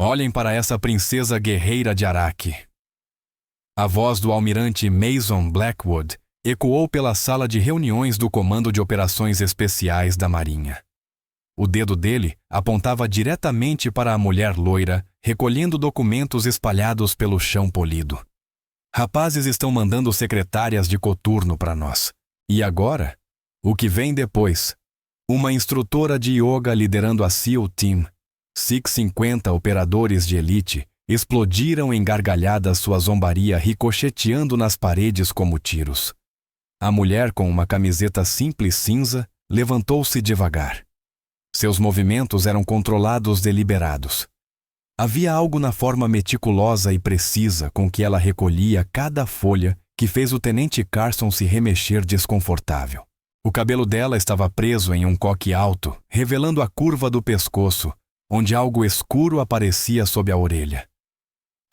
Olhem para essa princesa guerreira de Araque. A voz do almirante Mason Blackwood ecoou pela sala de reuniões do Comando de Operações Especiais da Marinha. O dedo dele apontava diretamente para a mulher loira, recolhendo documentos espalhados pelo chão polido. Rapazes estão mandando secretárias de coturno para nós. E agora? O que vem depois? Uma instrutora de yoga liderando a SEAL Team. 50 operadores de elite explodiram em gargalhadas, sua zombaria ricocheteando nas paredes como tiros. A mulher com uma camiseta simples cinza levantou-se devagar. Seus movimentos eram controlados, deliberados. Havia algo na forma meticulosa e precisa com que ela recolhia cada folha que fez o tenente Carson se remexer desconfortável. O cabelo dela estava preso em um coque alto, revelando a curva do pescoço, onde algo escuro aparecia sob a orelha.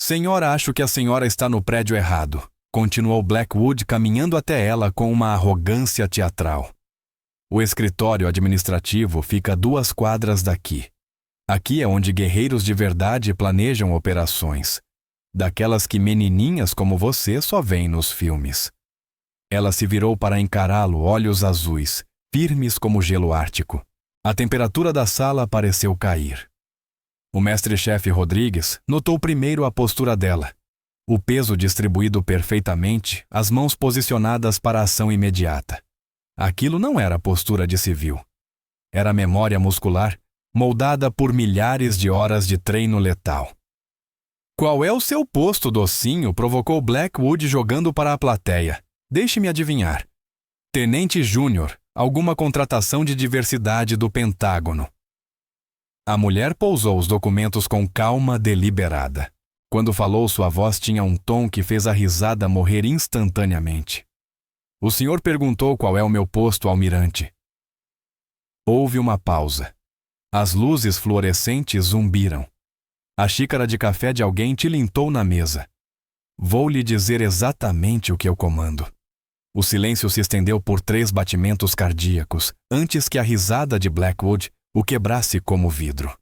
Senhora, acho que a senhora está no prédio errado, continuou Blackwood caminhando até ela com uma arrogância teatral. O escritório administrativo fica a 2 quadras daqui. Aqui é onde guerreiros de verdade planejam operações, daquelas que menininhas como você só veem nos filmes. Ela se virou para encará-lo, olhos azuis, firmes como gelo ártico. A temperatura da sala pareceu cair. O mestre-chefe Rodrigues notou primeiro a postura dela. O peso distribuído perfeitamente, as mãos posicionadas para a ação imediata. Aquilo não era postura de civil. Era memória muscular, moldada por milhares de horas de treino letal. Qual é o seu posto, docinho? Provocou Blackwood jogando para a plateia. Deixe-me adivinhar. Tenente Júnior, alguma contratação de diversidade do Pentágono. A mulher pousou os documentos com calma deliberada. Quando falou, sua voz tinha um tom que fez a risada morrer instantaneamente. O senhor perguntou qual é o meu posto, almirante. Houve uma pausa. As luzes fluorescentes zumbiram. A xícara de café de alguém tilintou na mesa. Vou lhe dizer exatamente o que eu comando. O silêncio se estendeu por 3 batimentos cardíacos, antes que a risada de Blackwood o quebrasse como vidro.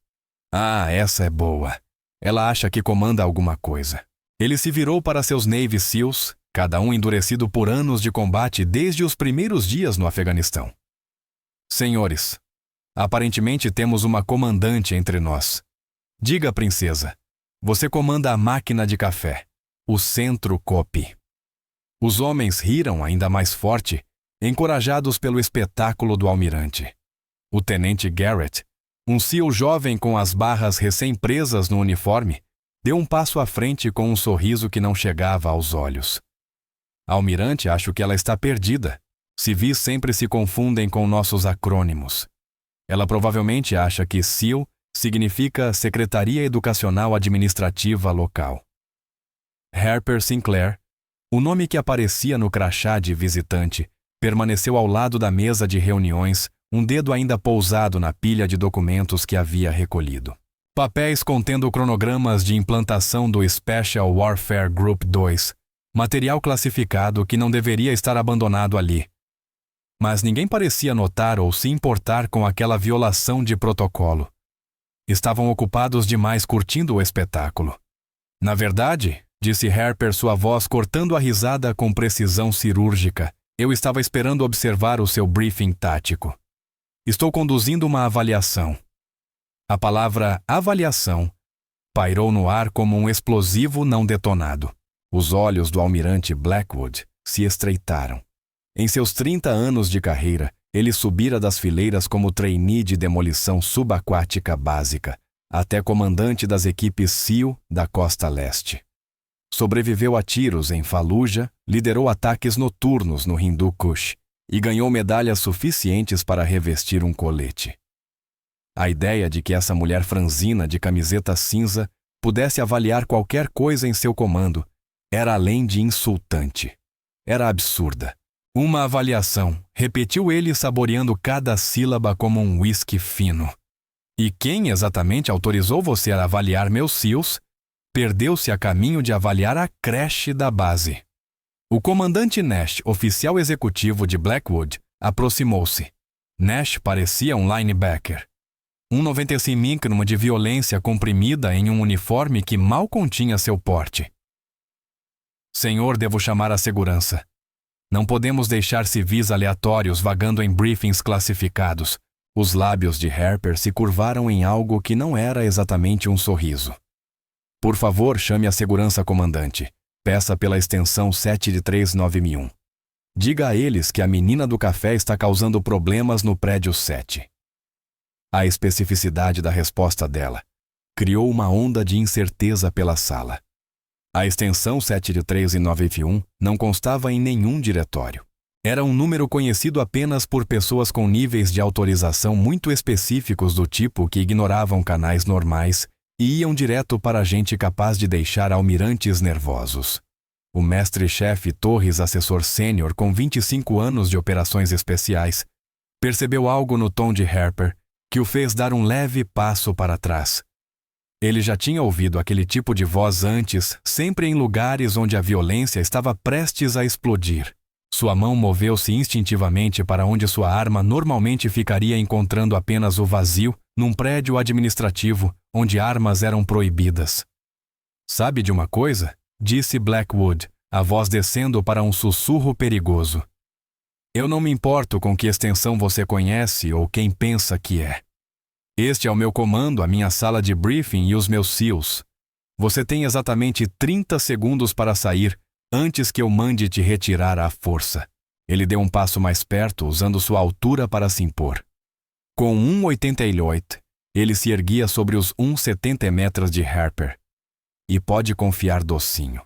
Ah, essa é boa. Ela acha que comanda alguma coisa. Ele se virou para seus Navy SEALs, cada um endurecido por anos de combate desde os primeiros dias no Afeganistão. Senhores, aparentemente temos uma comandante entre nós. Diga, princesa, você comanda a máquina de café, o Centro Copy. Os homens riram ainda mais forte, encorajados pelo espetáculo do almirante. O tenente Garrett, um SEAL jovem com as barras recém-presas no uniforme, deu um passo à frente com um sorriso que não chegava aos olhos. Almirante, acho que ela está perdida. Civis sempre se confundem com nossos acrônimos. Ela provavelmente acha que SEAL significa Secretaria Educacional Administrativa Local. Harper Sinclair, o nome que aparecia no crachá de visitante, permaneceu ao lado da mesa de reuniões, um dedo ainda pousado na pilha de documentos que havia recolhido. Papéis contendo cronogramas de implantação do Special Warfare Group 2, material classificado que não deveria estar abandonado ali. Mas ninguém parecia notar ou se importar com aquela violação de protocolo. Estavam ocupados demais curtindo o espetáculo. Na verdade, disse Harper, sua voz cortando a risada com precisão cirúrgica, eu estava esperando observar o seu briefing tático. Estou conduzindo uma avaliação. A palavra avaliação pairou no ar como um explosivo não detonado. Os olhos do almirante Blackwood se estreitaram. Em seus 30 anos de carreira, ele subira das fileiras como trainee de demolição subaquática básica, até comandante das equipes SEAL da Costa Leste. Sobreviveu a tiros em Fallujah, liderou ataques noturnos no Hindu Kush e ganhou medalhas suficientes para revestir um colete. A ideia de que essa mulher franzina de camiseta cinza pudesse avaliar qualquer coisa em seu comando era além de insultante. Era absurda. Uma avaliação, repetiu ele saboreando cada sílaba como um uísque fino. E quem exatamente autorizou você a avaliar meus SEALs? Perdeu-se a caminho de avaliar a creche da base. O comandante Nash, oficial executivo de Blackwood, aproximou-se. Nash parecia um linebacker. um 95 micron de violência comprimida em um uniforme que mal continha seu porte. Senhor, devo chamar a segurança. Não podemos deixar civis aleatórios vagando em briefings classificados. Os lábios de Harper se curvaram em algo que não era exatamente um sorriso. Por favor, chame a segurança, comandante. Peça pela extensão 739.001. Diga a eles que a menina do café está causando problemas no prédio 7. A especificidade da resposta dela criou uma onda de incerteza pela sala. A extensão 739.001 não constava em nenhum diretório. Era um número conhecido apenas por pessoas com níveis de autorização muito específicos do tipo que ignoravam canais normais e iam direto para gente capaz de deixar almirantes nervosos. O mestre-chefe Torres, assessor sênior com 25 anos de operações especiais, percebeu algo no tom de Harper que o fez dar um leve passo para trás. Ele já tinha ouvido aquele tipo de voz antes, sempre em lugares onde a violência estava prestes a explodir. Sua mão moveu-se instintivamente para onde sua arma normalmente ficaria, encontrando apenas o vazio num prédio administrativo onde armas eram proibidas. Sabe de uma coisa? Disse Blackwood, a voz descendo para um sussurro perigoso. Eu não me importo com que extensão você conhece ou quem pensa que é. Este é o meu comando, a minha sala de briefing e os meus SEALs. Você tem exatamente 30 segundos para sair antes que eu mande te retirar à força. Ele deu um passo mais perto, usando sua altura para se impor. Com 1,88, ele se erguia sobre os 1,70 metros de Harper. E pode confiar docinho.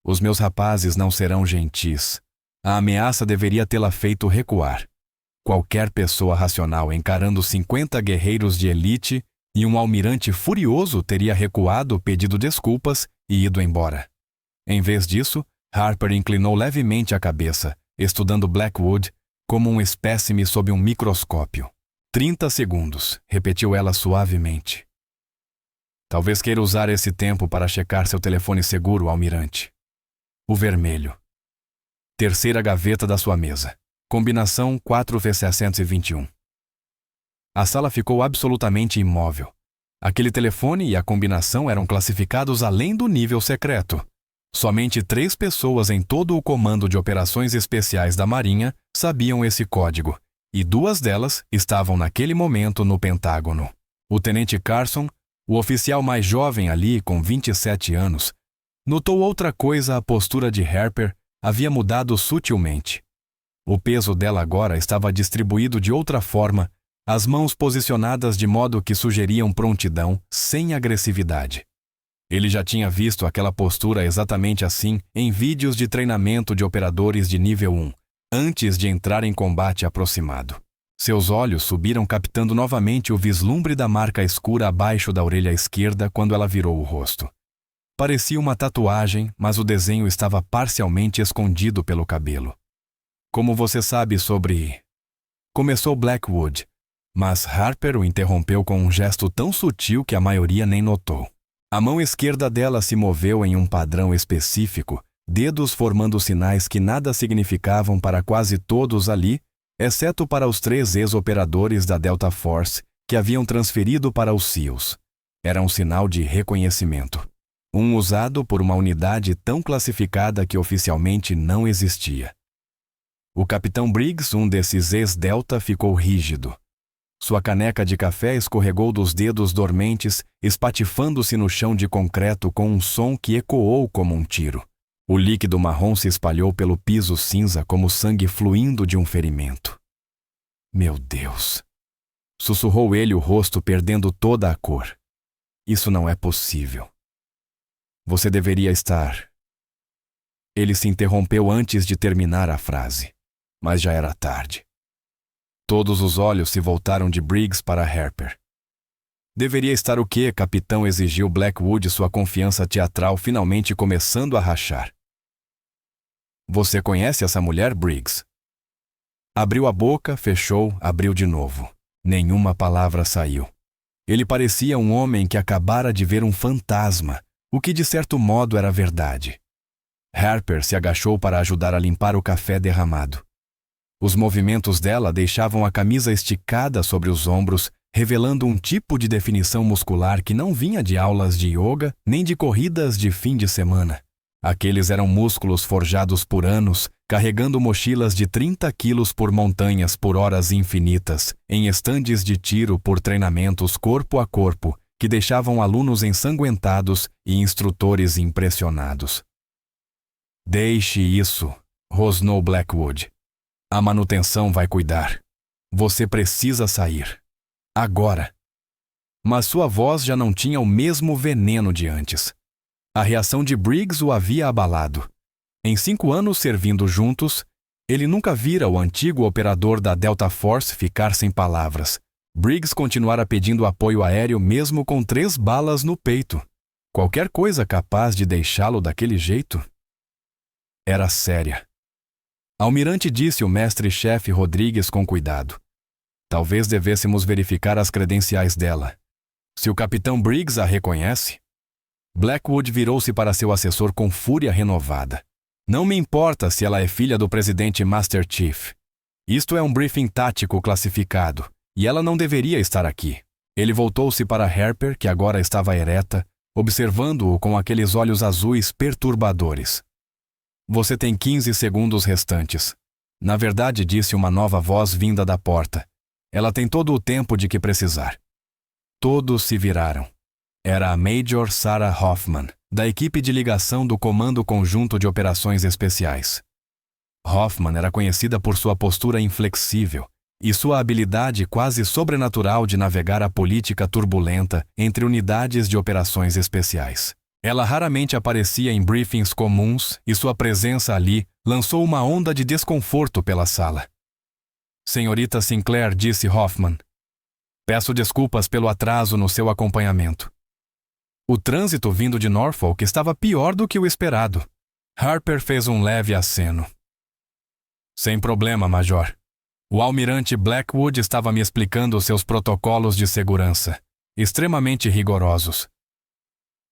Os meus rapazes não serão gentis. A ameaça deveria tê-la feito recuar. Qualquer pessoa racional encarando 50 guerreiros de elite e um almirante furioso teria recuado, pedido desculpas e ido embora. Em vez disso, Harper inclinou levemente a cabeça, estudando Blackwood como um espécime sob um microscópio. 30 segundos, repetiu ela suavemente. Talvez queira usar esse tempo para checar seu telefone seguro, almirante. O vermelho. Terceira gaveta da sua mesa. Combinação 4V621. A sala ficou absolutamente imóvel. Aquele telefone e a combinação eram classificados além do nível secreto. Somente 3 pessoas em todo o Comando de Operações Especiais da Marinha sabiam esse código, e 2 delas estavam naquele momento no Pentágono. O tenente Carson, o oficial mais jovem ali, com 27 anos, notou outra coisa. A postura de Harper havia mudado sutilmente. O peso dela agora estava distribuído de outra forma, as mãos posicionadas de modo que sugeriam prontidão, sem agressividade. Ele já tinha visto aquela postura exatamente assim em vídeos de treinamento de operadores de nível 1, antes de entrar em combate aproximado. Seus olhos subiram, captando novamente o vislumbre da marca escura abaixo da orelha esquerda quando ela virou o rosto. Parecia uma tatuagem, mas o desenho estava parcialmente escondido pelo cabelo. Como você sabe sobre... Começou Blackwood, mas Harper o interrompeu com um gesto tão sutil que a maioria nem notou. A mão esquerda dela se moveu em um padrão específico, dedos formando sinais que nada significavam para quase todos ali, exceto para os 3 ex-operadores da Delta Force que haviam transferido para os SEALs. Era um sinal de reconhecimento. Um usado por uma unidade tão classificada que oficialmente não existia. O capitão Briggs, um desses ex-Delta, ficou rígido. Sua caneca de café escorregou dos dedos dormentes, espatifando-se no chão de concreto com um som que ecoou como um tiro. O líquido marrom se espalhou pelo piso cinza como sangue fluindo de um ferimento. Meu Deus! Sussurrou ele, o rosto perdendo toda a cor. Isso não é possível. Você deveria estar... Ele se interrompeu antes de terminar a frase, mas já era tarde. Todos os olhos se voltaram de Briggs para Harper. Deveria estar o quê, capitão? Exigiu Blackwood, sua confiança teatral finalmente começando a rachar. Você conhece essa mulher, Briggs? Abriu a boca, fechou, abriu de novo. Nenhuma palavra saiu. Ele parecia um homem que acabara de ver um fantasma, o que de certo modo era verdade. Harper se agachou para ajudar a limpar o café derramado. Os movimentos dela deixavam a camisa esticada sobre os ombros, revelando um tipo de definição muscular que não vinha de aulas de yoga nem de corridas de fim de semana. Aqueles eram músculos forjados por anos, carregando mochilas de 30 quilos por montanhas por horas infinitas, em estandes de tiro por treinamentos corpo a corpo, que deixavam alunos ensanguentados e instrutores impressionados. Deixe isso, rosnou Blackwood. A manutenção vai cuidar. Você precisa sair. Agora. Mas sua voz já não tinha o mesmo veneno de antes. A reação de Briggs o havia abalado. Em 5 anos servindo juntos, ele nunca vira o antigo operador da Delta Force ficar sem palavras. Briggs continuara pedindo apoio aéreo mesmo com 3 balas no peito. Qualquer coisa capaz de deixá-lo daquele jeito? Era séria. Almirante, disse o mestre-chefe Rodrigues com cuidado. Talvez devêssemos verificar as credenciais dela. Se o capitão Briggs a reconhece... Blackwood virou-se para seu assessor com fúria renovada. Não me importa se ela é filha do presidente Master Chief. Isto é um briefing tático classificado, e ela não deveria estar aqui. Ele voltou-se para Harper, que agora estava ereta, observando-o com aqueles olhos azuis perturbadores. Você tem 15 segundos restantes. Na verdade, disse uma nova voz vinda da porta. Ela tem todo o tempo de que precisar. Todos se viraram. Era a Major Sarah Hoffman, da equipe de ligação do Comando Conjunto de Operações Especiais. Hoffman era conhecida por sua postura inflexível e sua habilidade quase sobrenatural de navegar a política turbulenta entre unidades de operações especiais. Ela raramente aparecia em briefings comuns e sua presença ali lançou uma onda de desconforto pela sala. Senhorita Sinclair, disse Hoffman. Peço desculpas pelo atraso no seu acompanhamento. O trânsito vindo de Norfolk estava pior do que o esperado. Harper fez um leve aceno. Sem problema, Major. O almirante Blackwood estava me explicando seus protocolos de segurança, extremamente rigorosos.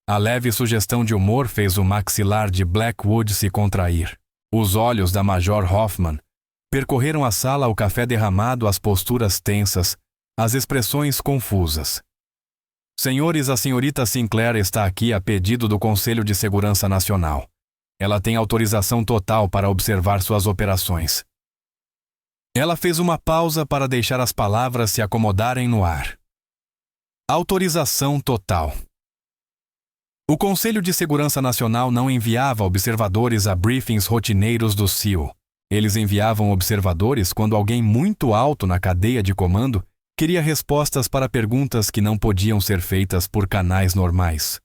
A leve sugestão de humor fez o maxilar de Blackwood se contrair. Os olhos da Major Hoffman percorreram a sala, o café derramado, as posturas tensas, as expressões confusas. Senhores, a senhorita Sinclair está aqui a pedido do Conselho de Segurança Nacional. Ela tem autorização total para observar suas operações. Ela fez uma pausa para deixar as palavras se acomodarem no ar. Autorização total. O Conselho de Segurança Nacional não enviava observadores a briefings rotineiros do SEAL. Eles enviavam observadores quando alguém muito alto na cadeia de comando queria respostas para perguntas que não podiam ser feitas por canais normais.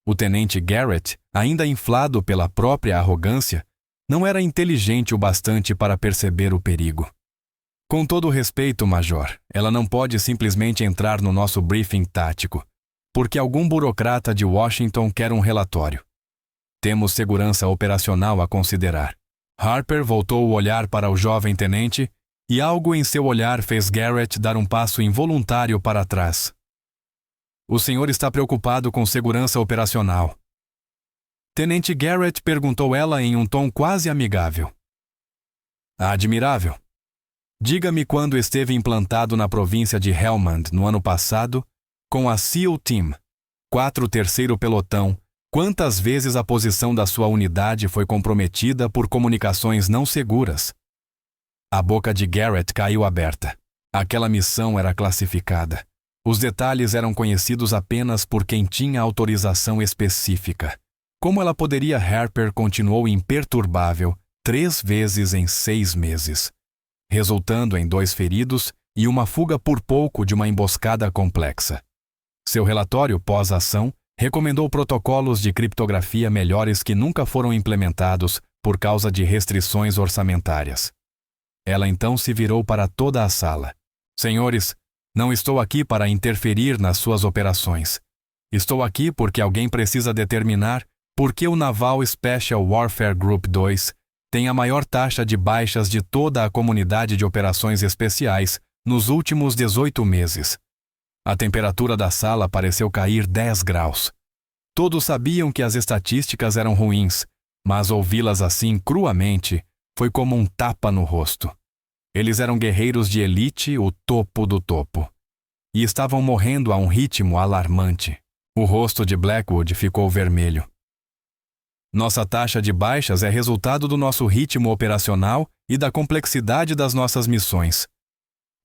O tenente Garrett, ainda inflado pela própria arrogância, não era inteligente o bastante para perceber o perigo. Com todo o respeito, Major, ela não pode simplesmente entrar no nosso briefing tático, porque algum burocrata de Washington quer um relatório. Temos segurança operacional a considerar. Harper voltou o olhar para o jovem tenente e algo em seu olhar fez Garrett dar um passo involuntário para trás. O senhor está preocupado com segurança operacional. Tenente Garrett, perguntou ela em um tom quase amigável. Admirável. Diga-me quando esteve implantado na província de Helmand no ano passado, com a SEAL Team, 4º Pelotão, quantas vezes a posição da sua unidade foi comprometida por comunicações não seguras? A boca de Garrett caiu aberta. Aquela missão era classificada. Os detalhes eram conhecidos apenas por quem tinha autorização específica. Como ela poderia? Harper continuou imperturbável 3 vezes em 6 meses, resultando em 2 feridos e uma fuga por pouco de uma emboscada complexa. Seu relatório pós-ação recomendou protocolos de criptografia melhores que nunca foram implementados por causa de restrições orçamentárias. Ela então se virou para toda a sala. Senhores, não estou aqui para interferir nas suas operações. Estou aqui porque alguém precisa determinar por que o Naval Special Warfare Group 2 tem a maior taxa de baixas de toda a comunidade de operações especiais nos últimos 18 meses. A temperatura da sala pareceu cair 10 graus. Todos sabiam que as estatísticas eram ruins, mas ouvi-las assim cruamente foi como um tapa no rosto. Eles eram guerreiros de elite, o topo do topo. e estavam morrendo a um ritmo alarmante. O rosto de Blackwood ficou vermelho. Nossa taxa de baixas é resultado do nosso ritmo operacional e da complexidade das nossas missões.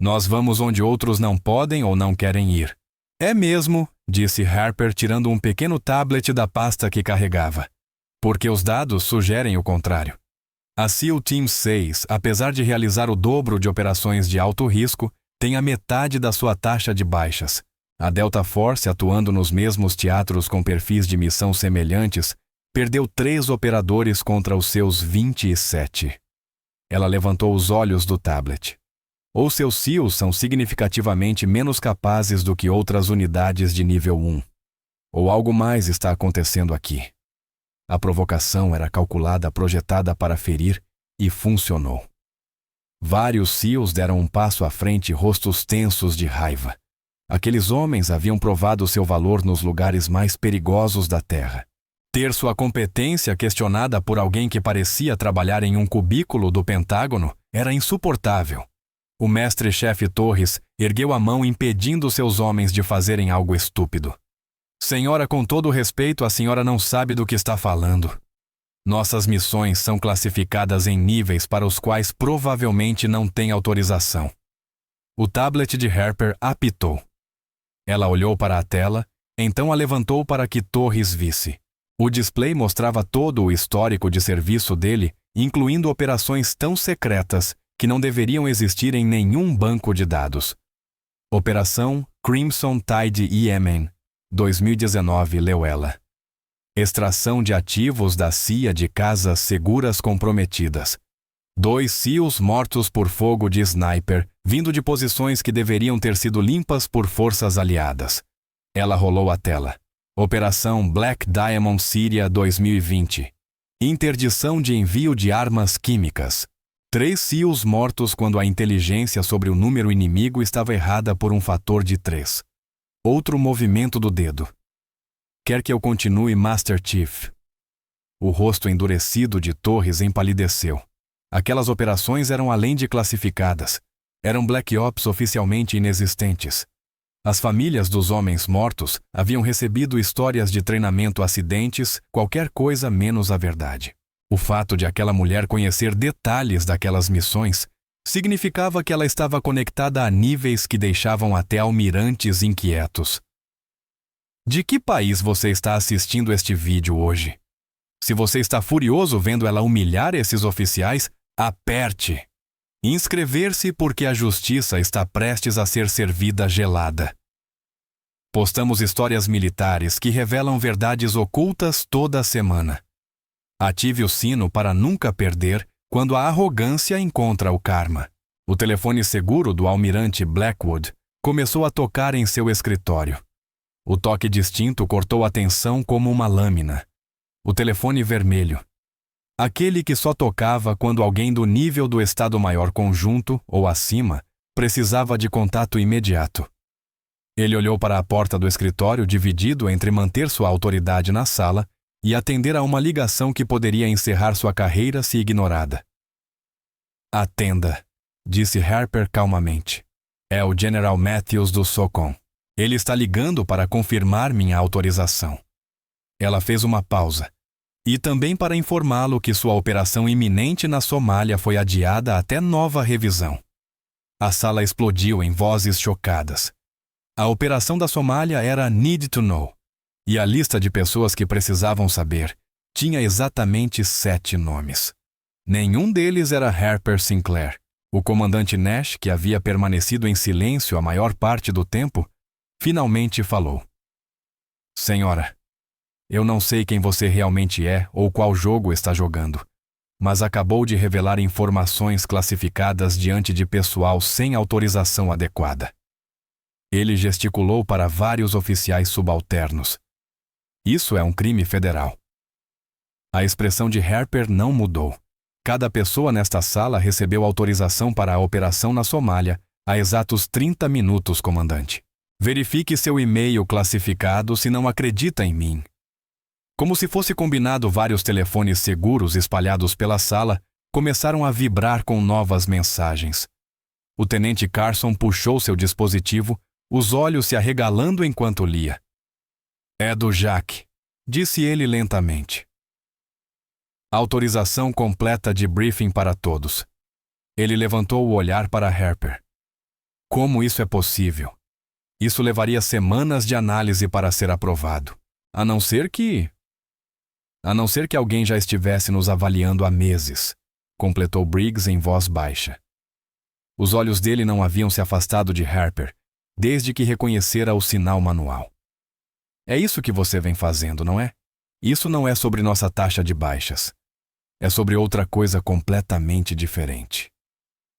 Nós vamos onde outros não podem ou não querem ir. É mesmo, disse Harper tirando um pequeno tablet da pasta que carregava. Porque os dados sugerem o contrário. A SEAL Team 6, apesar de realizar o dobro de operações de alto risco, tem a metade da sua taxa de baixas. A Delta Force, atuando nos mesmos teatros com perfis de missão semelhantes, perdeu 3 operadores contra os seus 27. Ela levantou os olhos do tablet. Ou seus SEALs são significativamente menos capazes do que outras unidades de nível 1. Ou algo mais está acontecendo aqui. A provocação era calculada, projetada para ferir, e funcionou. Vários SEALs deram um passo à frente, rostos tensos de raiva. Aqueles homens haviam provado seu valor nos lugares mais perigosos da Terra. Ter sua competência questionada por alguém que parecia trabalhar em um cubículo do Pentágono era insuportável. O mestre-chefe Torres ergueu a mão impedindo seus homens de fazerem algo estúpido. Senhora, com todo o respeito, a senhora não sabe do que está falando. Nossas missões são classificadas em níveis para os quais provavelmente não tem autorização. O tablet de Harper apitou. Ela olhou para a tela, então a levantou para que Torres visse. O display mostrava todo o histórico de serviço dele, incluindo operações tão secretas que não deveriam existir em nenhum banco de dados. Operação Crimson Tide Yemen, 2019, leu ela. Extração de ativos da CIA de casas seguras comprometidas. 2 SEALs mortos por fogo de sniper, vindo de posições que deveriam ter sido limpas por forças aliadas. Ela rolou a tela. Operação Black Diamond Syria 2020. Interdição de envio de armas químicas. 3 SEALs mortos quando a inteligência sobre o número inimigo estava errada por um fator de 3. Outro movimento do dedo. Quer que eu continue, Master Chief? O rosto endurecido de Torres empalideceu. Aquelas operações eram além de classificadas. Eram Black Ops oficialmente inexistentes. As famílias dos homens mortos haviam recebido histórias de treinamento acidentes, qualquer coisa menos a verdade. O fato de aquela mulher conhecer detalhes daquelas missões significava que ela estava conectada a níveis que deixavam até almirantes inquietos. De que país você está assistindo este vídeo hoje? Se você está furioso vendo ela humilhar esses oficiais, aperte. Inscrever-se porque a justiça está prestes a ser servida gelada. Postamos histórias militares que revelam verdades ocultas toda semana. Ative o sino para nunca perder quando a arrogância encontra o karma. O telefone seguro do almirante Blackwood começou a tocar em seu escritório. O toque distinto cortou a tensão como uma lâmina. O telefone vermelho. Aquele que só tocava quando alguém do nível do Estado-Maior Conjunto, ou acima, precisava de contato imediato. Ele olhou para a porta do escritório, dividido entre manter sua autoridade na sala e atender a uma ligação que poderia encerrar sua carreira se ignorada. Atenda, disse Harper calmamente. É o General Matthews do SOCOM. Ele está ligando para confirmar minha autorização. Ela fez uma pausa. E também para informá-lo que sua operação iminente na Somália foi adiada até nova revisão. A sala explodiu em vozes chocadas. A operação da Somália era Need to Know. E a lista de pessoas que precisavam saber tinha exatamente 7 nomes. Nenhum deles era Harper Sinclair. O comandante Nash, que havia permanecido em silêncio a maior parte do tempo, finalmente falou. Senhora, eu não sei quem você realmente é ou qual jogo está jogando, mas acabou de revelar informações classificadas diante de pessoal sem autorização adequada. Ele gesticulou para vários oficiais subalternos. Isso é um crime federal. A expressão de Harper não mudou. Cada pessoa nesta sala recebeu autorização para a operação na Somália há exatos 30 minutos, comandante. Verifique seu e-mail classificado se não acredita em mim. Como se fosse combinado, vários telefones seguros espalhados pela sala começaram a vibrar com novas mensagens. O tenente Carson puxou seu dispositivo, os olhos se arregalando enquanto lia. É do Jack, disse ele lentamente. Autorização completa de briefing para todos. Ele levantou o olhar para Harper. Como isso é possível? Isso levaria semanas de análise para ser aprovado. A não ser que alguém já estivesse nos avaliando há meses, completou Briggs em voz baixa. Os olhos dele não haviam se afastado de Harper, desde que reconhecera o sinal manual. É isso que você vem fazendo, não é? Isso não é sobre nossa taxa de baixas. É sobre outra coisa completamente diferente.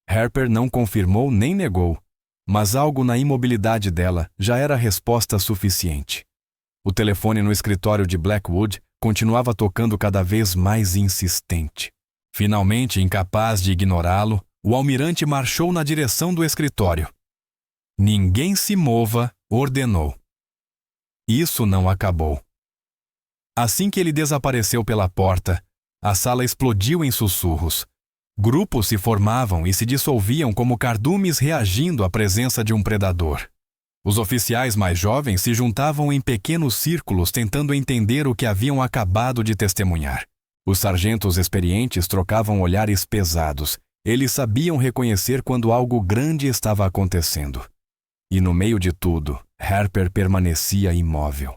Harper não confirmou nem negou, mas algo na imobilidade dela já era resposta suficiente. O telefone no escritório de Blackwood continuava tocando cada vez mais insistente. Finalmente, incapaz de ignorá-lo, o almirante marchou na direção do escritório. Ninguém se mova, ordenou. Isso não acabou. Assim que ele desapareceu pela porta, a sala explodiu em sussurros. Grupos se formavam e se dissolviam como cardumes reagindo à presença de um predador. Os oficiais mais jovens se juntavam em pequenos círculos tentando entender o que haviam acabado de testemunhar. Os sargentos experientes trocavam olhares pesados. Eles sabiam reconhecer quando algo grande estava acontecendo. E no meio de tudo, Harper permanecia imóvel.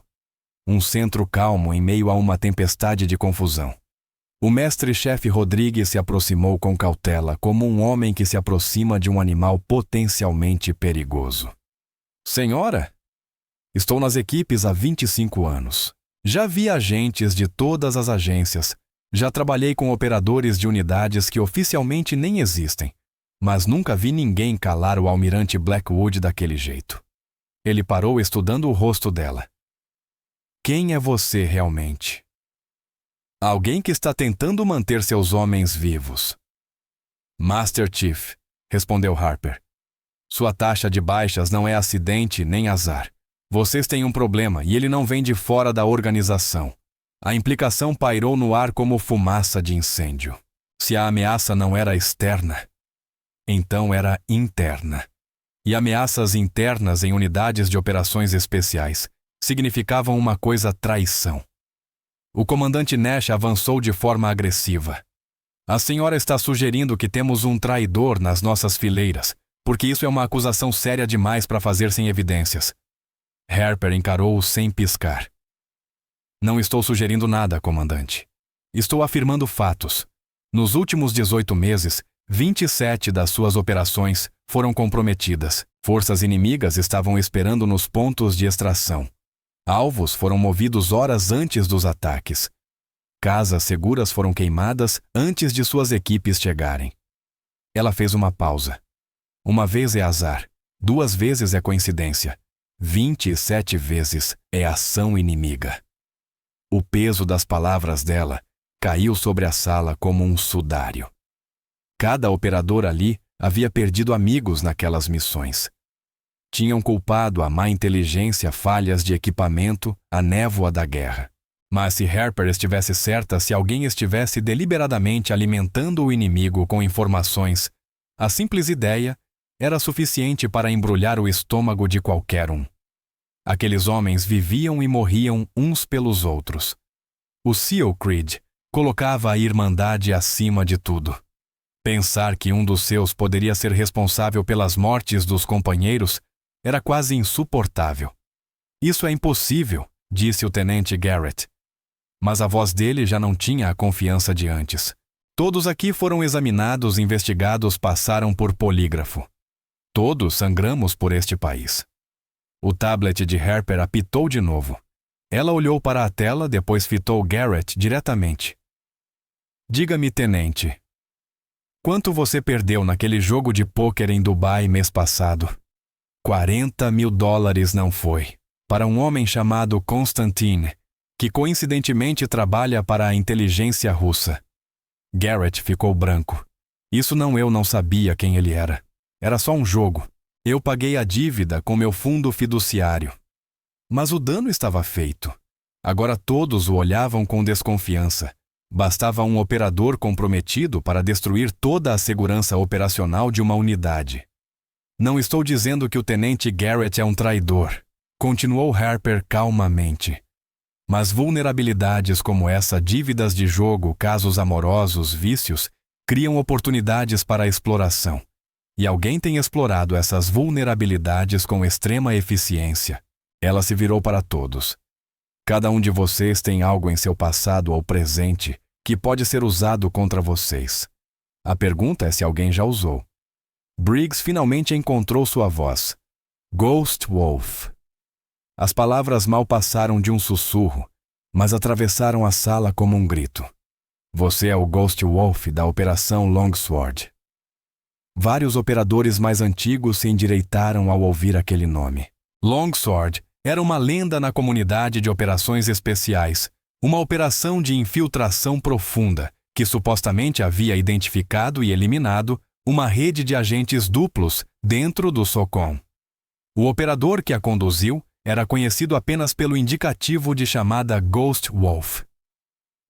Um centro calmo em meio a uma tempestade de confusão. O mestre-chefe Rodrigues se aproximou com cautela, como um homem que se aproxima de um animal potencialmente perigoso. Senhora, estou nas equipes há 25 anos. Já vi agentes de todas as agências. Já trabalhei com operadores de unidades que oficialmente nem existem. Mas nunca vi ninguém calar o almirante Blackwood daquele jeito. Ele parou estudando o rosto dela. Quem é você realmente? Alguém que está tentando manter seus homens vivos. Master Chief, respondeu Harper. Sua taxa de baixas não é acidente nem azar. Vocês têm um problema e ele não vem de fora da organização. A implicação pairou no ar como fumaça de incêndio. Se a ameaça não era externa, então era interna. E ameaças internas em unidades de operações especiais significavam uma coisa: traição. O comandante Nash avançou de forma agressiva. A senhora está sugerindo que temos um traidor nas nossas fileiras, porque isso é uma acusação séria demais para fazer sem evidências. Harper encarou-o sem piscar. Não estou sugerindo nada, comandante. Estou afirmando fatos. Nos últimos 18 meses, 27 das suas operações foram comprometidas. Forças inimigas estavam esperando nos pontos de extração. Alvos foram movidos horas antes dos ataques. Casas seguras foram queimadas antes de suas equipes chegarem. Ela fez uma pausa. Uma vez é azar, 2 vezes é coincidência, 27 vezes é ação inimiga. O peso das palavras dela caiu sobre a sala como um sudário. Cada operador ali havia perdido amigos naquelas missões. Tinham culpado a má inteligência, falhas de equipamento, a névoa da guerra. Mas se Harper estivesse certa, se alguém estivesse deliberadamente alimentando o inimigo com informações, a simples ideia era suficiente para embrulhar o estômago de qualquer um. Aqueles homens viviam e morriam uns pelos outros. O SEAL Creed colocava a irmandade acima de tudo. Pensar que um dos seus poderia ser responsável pelas mortes dos companheiros era quase insuportável. Isso é impossível, disse o tenente Garrett. Mas a voz dele já não tinha a confiança de antes. Todos aqui foram examinados, investigados, passaram por polígrafo. Todos sangramos por este país. O tablet de Harper apitou de novo. Ela olhou para a tela, depois fitou Garrett diretamente. Diga-me, tenente, quanto você perdeu naquele jogo de pôquer em Dubai mês passado? $40 mil não foi. Para um homem chamado Konstantin, que coincidentemente trabalha para a inteligência russa. Garrett ficou branco. Isso eu não sabia quem ele era. Era só um jogo. Eu paguei a dívida com meu fundo fiduciário. Mas o dano estava feito. Agora todos o olhavam com desconfiança. Bastava um operador comprometido para destruir toda a segurança operacional de uma unidade. Não estou dizendo que o tenente Garrett é um traidor, continuou Harper calmamente. Mas vulnerabilidades como essa, dívidas de jogo, casos amorosos, vícios, criam oportunidades para a exploração. E alguém tem explorado essas vulnerabilidades com extrema eficiência. Ela se virou para todos. Cada um de vocês tem algo em seu passado ou presente que pode ser usado contra vocês. A pergunta é se alguém já usou. Briggs finalmente encontrou sua voz. Ghost Wolf. As palavras mal passaram de um sussurro, mas atravessaram a sala como um grito. Você é o Ghost Wolf da Operação Longsword. Vários operadores mais antigos se endireitaram ao ouvir aquele nome. Longsword era uma lenda na comunidade de operações especiais, uma operação de infiltração profunda que supostamente havia identificado e eliminado uma rede de agentes duplos dentro do SOCOM. O operador que a conduziu era conhecido apenas pelo indicativo de chamada Ghost Wolf.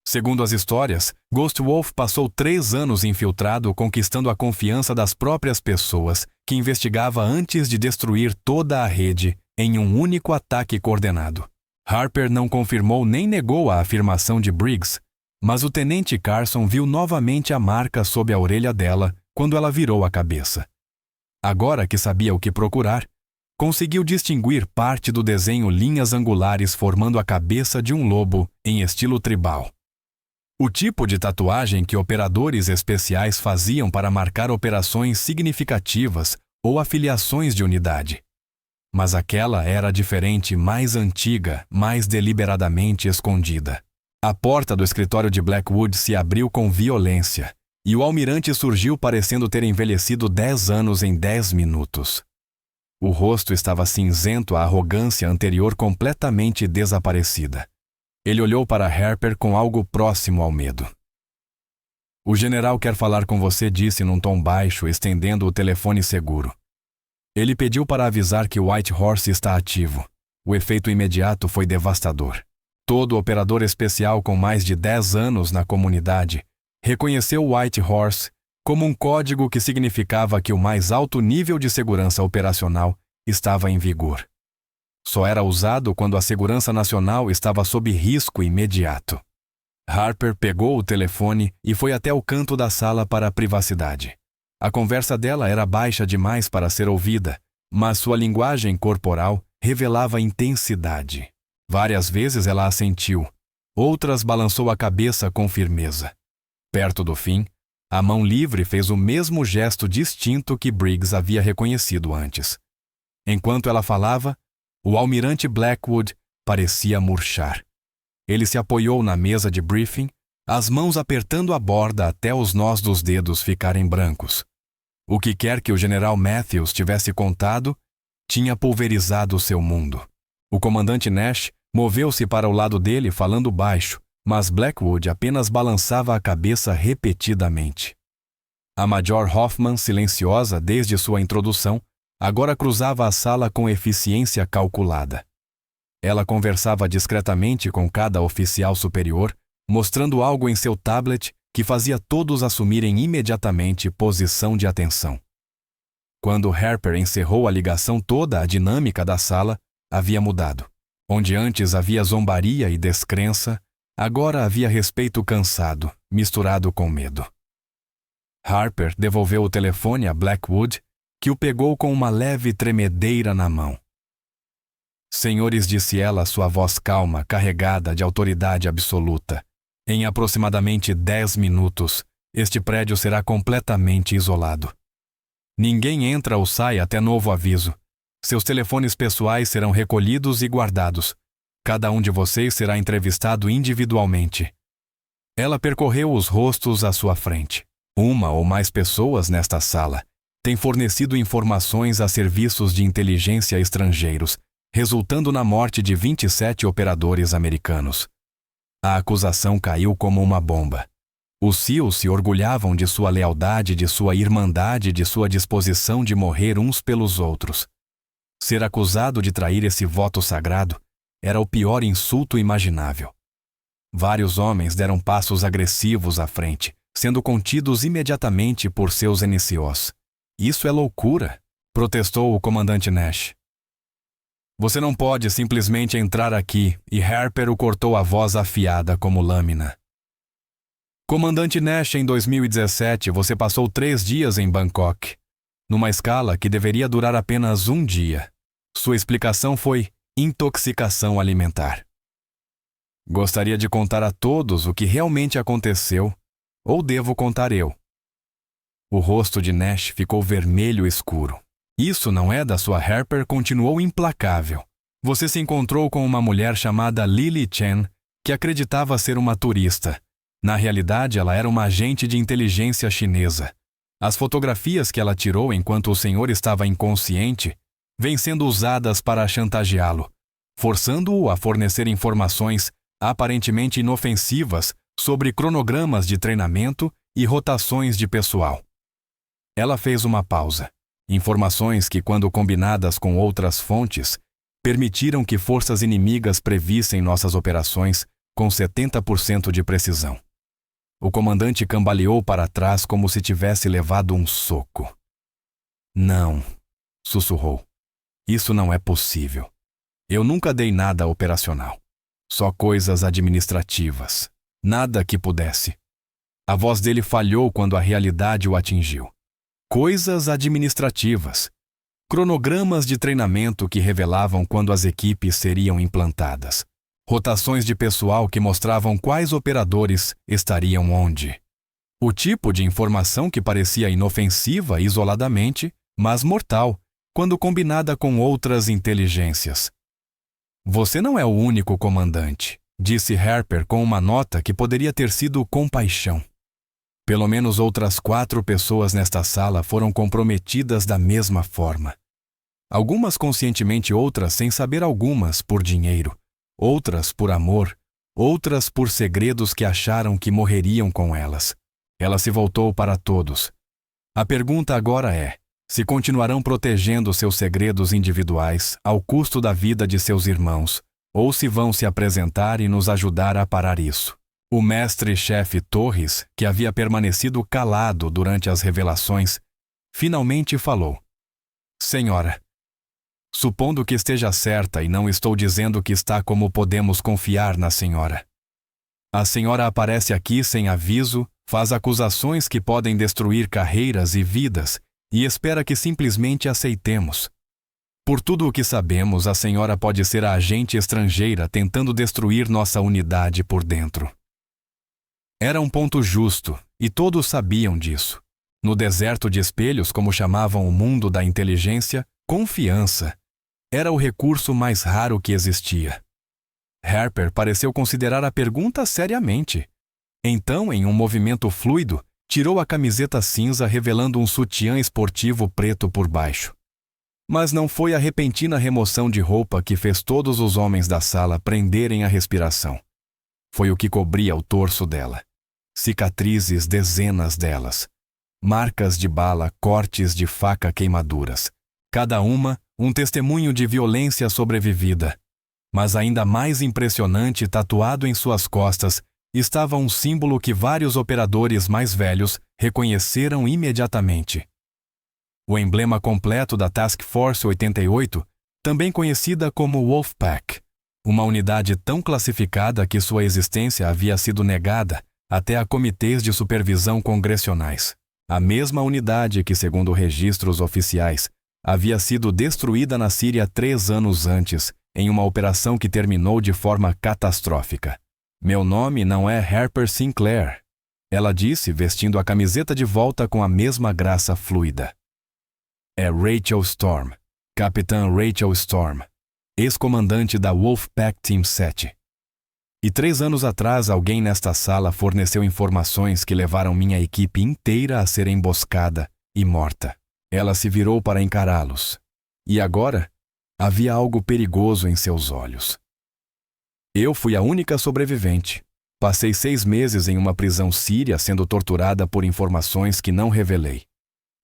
Segundo as histórias, Ghost Wolf passou 3 anos infiltrado, conquistando a confiança das próprias pessoas que investigava antes de destruir toda a rede em um único ataque coordenado. Harper não confirmou nem negou a afirmação de Briggs, mas o tenente Carson viu novamente a marca sob a orelha dela quando ela virou a cabeça. Agora que sabia o que procurar, conseguiu distinguir parte do desenho linhas angulares formando a cabeça de um lobo em estilo tribal. O tipo de tatuagem que operadores especiais faziam para marcar operações significativas ou afiliações de unidade. Mas aquela era diferente, mais antiga, mais deliberadamente escondida. A porta do escritório de Blackwood se abriu com violência, e o almirante surgiu parecendo ter envelhecido 10 anos em 10 minutos. O rosto estava cinzento, a arrogância anterior completamente desaparecida. Ele olhou para Harper com algo próximo ao medo. O general quer falar com você, disse num tom baixo, estendendo o telefone seguro. Ele pediu para avisar que o White Horse está ativo. O efeito imediato foi devastador. Todo operador especial com mais de 10 anos na comunidade reconheceu o White Horse como um código que significava que o mais alto nível de segurança operacional estava em vigor. Só era usado quando a segurança nacional estava sob risco imediato. Harper pegou o telefone e foi até o canto da sala para a privacidade. A conversa dela era baixa demais para ser ouvida, mas sua linguagem corporal revelava intensidade. Várias vezes ela assentiu, outras balançou a cabeça com firmeza. Perto do fim, a mão livre fez o mesmo gesto distinto que Briggs havia reconhecido antes. Enquanto ela falava, o almirante Blackwood parecia murchar. Ele se apoiou na mesa de briefing, as mãos apertando a borda até os nós dos dedos ficarem brancos. O que quer que o general Matthews tivesse contado, tinha pulverizado seu mundo. O comandante Nash moveu-se para o lado dele falando baixo, mas Blackwood apenas balançava a cabeça repetidamente. A Major Hoffman, silenciosa desde sua introdução, agora cruzava a sala com eficiência calculada. Ela conversava discretamente com cada oficial superior, mostrando algo em seu tablet que fazia todos assumirem imediatamente posição de atenção. Quando Harper encerrou a ligação, toda a dinâmica da sala havia mudado. Onde antes havia zombaria e descrença, agora havia respeito cansado, misturado com medo. Harper devolveu o telefone a Blackwood, que o pegou com uma leve tremedeira na mão. Senhores, disse ela, sua voz calma, carregada de autoridade absoluta. Em aproximadamente 10 minutos, este prédio será completamente isolado. Ninguém entra ou sai até novo aviso. Seus telefones pessoais serão recolhidos e guardados. Cada um de vocês será entrevistado individualmente. Ela percorreu os rostos à sua frente. Uma ou mais pessoas nesta sala têm fornecido informações a serviços de inteligência estrangeiros, resultando na morte de 27 operadores americanos. A acusação caiu como uma bomba. Os SEALs se orgulhavam de sua lealdade, de sua irmandade, de sua disposição de morrer uns pelos outros. Ser acusado de trair esse voto sagrado era o pior insulto imaginável. Vários homens deram passos agressivos à frente, sendo contidos imediatamente por seus NCOs. Isso é loucura. protestou o comandante Nash. Você não pode simplesmente entrar aqui, e Harper o cortou a voz afiada como lâmina. Comandante Nash, em 2017, você passou 3 dias em Bangkok, numa escala que deveria durar apenas 1 dia. Sua explicação foi intoxicação alimentar. Gostaria de contar a todos o que realmente aconteceu, ou devo contar eu? O rosto de Nash ficou vermelho escuro. Isso não é da sua Harper, continuou implacável. Você se encontrou com uma mulher chamada Lily Chen, que acreditava ser uma turista. Na realidade, ela era uma agente de inteligência chinesa. As fotografias que ela tirou enquanto o senhor estava inconsciente vêm sendo usadas para chantageá-lo, forçando-o a fornecer informações aparentemente inofensivas sobre cronogramas de treinamento e rotações de pessoal. Ela fez uma pausa. Informações que, quando combinadas com outras fontes, permitiram que forças inimigas previssem nossas operações com 70% de precisão. O comandante cambaleou para trás como se tivesse levado um soco. Não, sussurrou. Isso não é possível. Eu nunca dei nada operacional. Só coisas administrativas. Nada que pudesse. A voz dele falhou quando a realidade o atingiu. Coisas administrativas. Cronogramas de treinamento que revelavam quando as equipes seriam implantadas. Rotações de pessoal que mostravam quais operadores estariam onde. O tipo de informação que parecia inofensiva isoladamente, mas mortal, quando combinada com outras inteligências. Você não é o único comandante, disse Harper com uma nota que poderia ter sido compaixão. Pelo menos outras 4 pessoas nesta sala foram comprometidas da mesma forma. Algumas conscientemente, outras sem saber, algumas por dinheiro, outras por amor, outras por segredos que acharam que morreriam com elas. Ela se voltou para todos. A pergunta agora é: se continuarão protegendo seus segredos individuais ao custo da vida de seus irmãos, ou se vão se apresentar e nos ajudar a parar isso? O mestre-chefe Torres, que havia permanecido calado durante as revelações, finalmente falou. Senhora, supondo que esteja certa, e não estou dizendo que está como podemos confiar na senhora. A senhora aparece aqui sem aviso, faz acusações que podem destruir carreiras e vidas, e espera que simplesmente aceitemos. Por tudo o que sabemos, a senhora pode ser a agente estrangeira tentando destruir nossa unidade por dentro. Era um ponto justo, e todos sabiam disso. No deserto de espelhos, como chamavam o mundo da inteligência, confiança era o recurso mais raro que existia. Harper pareceu considerar a pergunta seriamente. Então, em um movimento fluido, tirou a camiseta cinza, revelando um sutiã esportivo preto por baixo. Mas não foi a repentina remoção de roupa que fez todos os homens da sala prenderem a respiração. Foi o que cobria o torso dela. Cicatrizes, dezenas delas. Marcas de bala, cortes de faca, queimaduras. Cada uma, um testemunho de violência sobrevivida. Mas ainda mais impressionante, tatuado em suas costas, estava um símbolo que vários operadores mais velhos reconheceram imediatamente. O emblema completo da Task Force 88, também conhecida como Wolfpack, uma unidade tão classificada que sua existência havia sido negada até a comitês de supervisão congressionais. A mesma unidade que, segundo registros oficiais, havia sido destruída na Síria 3 anos antes, em uma operação que terminou de forma catastrófica. Meu nome não é Harper Sinclair, ela disse, vestindo a camiseta de volta com a mesma graça fluida. É Rachel Storm, Capitã Rachel Storm, ex-comandante da Wolfpack Team 7. E 3 anos atrás, alguém nesta sala forneceu informações que levaram minha equipe inteira a ser emboscada e morta. Ela se virou para encará-los. E agora, havia algo perigoso em seus olhos. Eu fui a única sobrevivente. Passei 6 meses em uma prisão síria sendo torturada por informações que não revelei.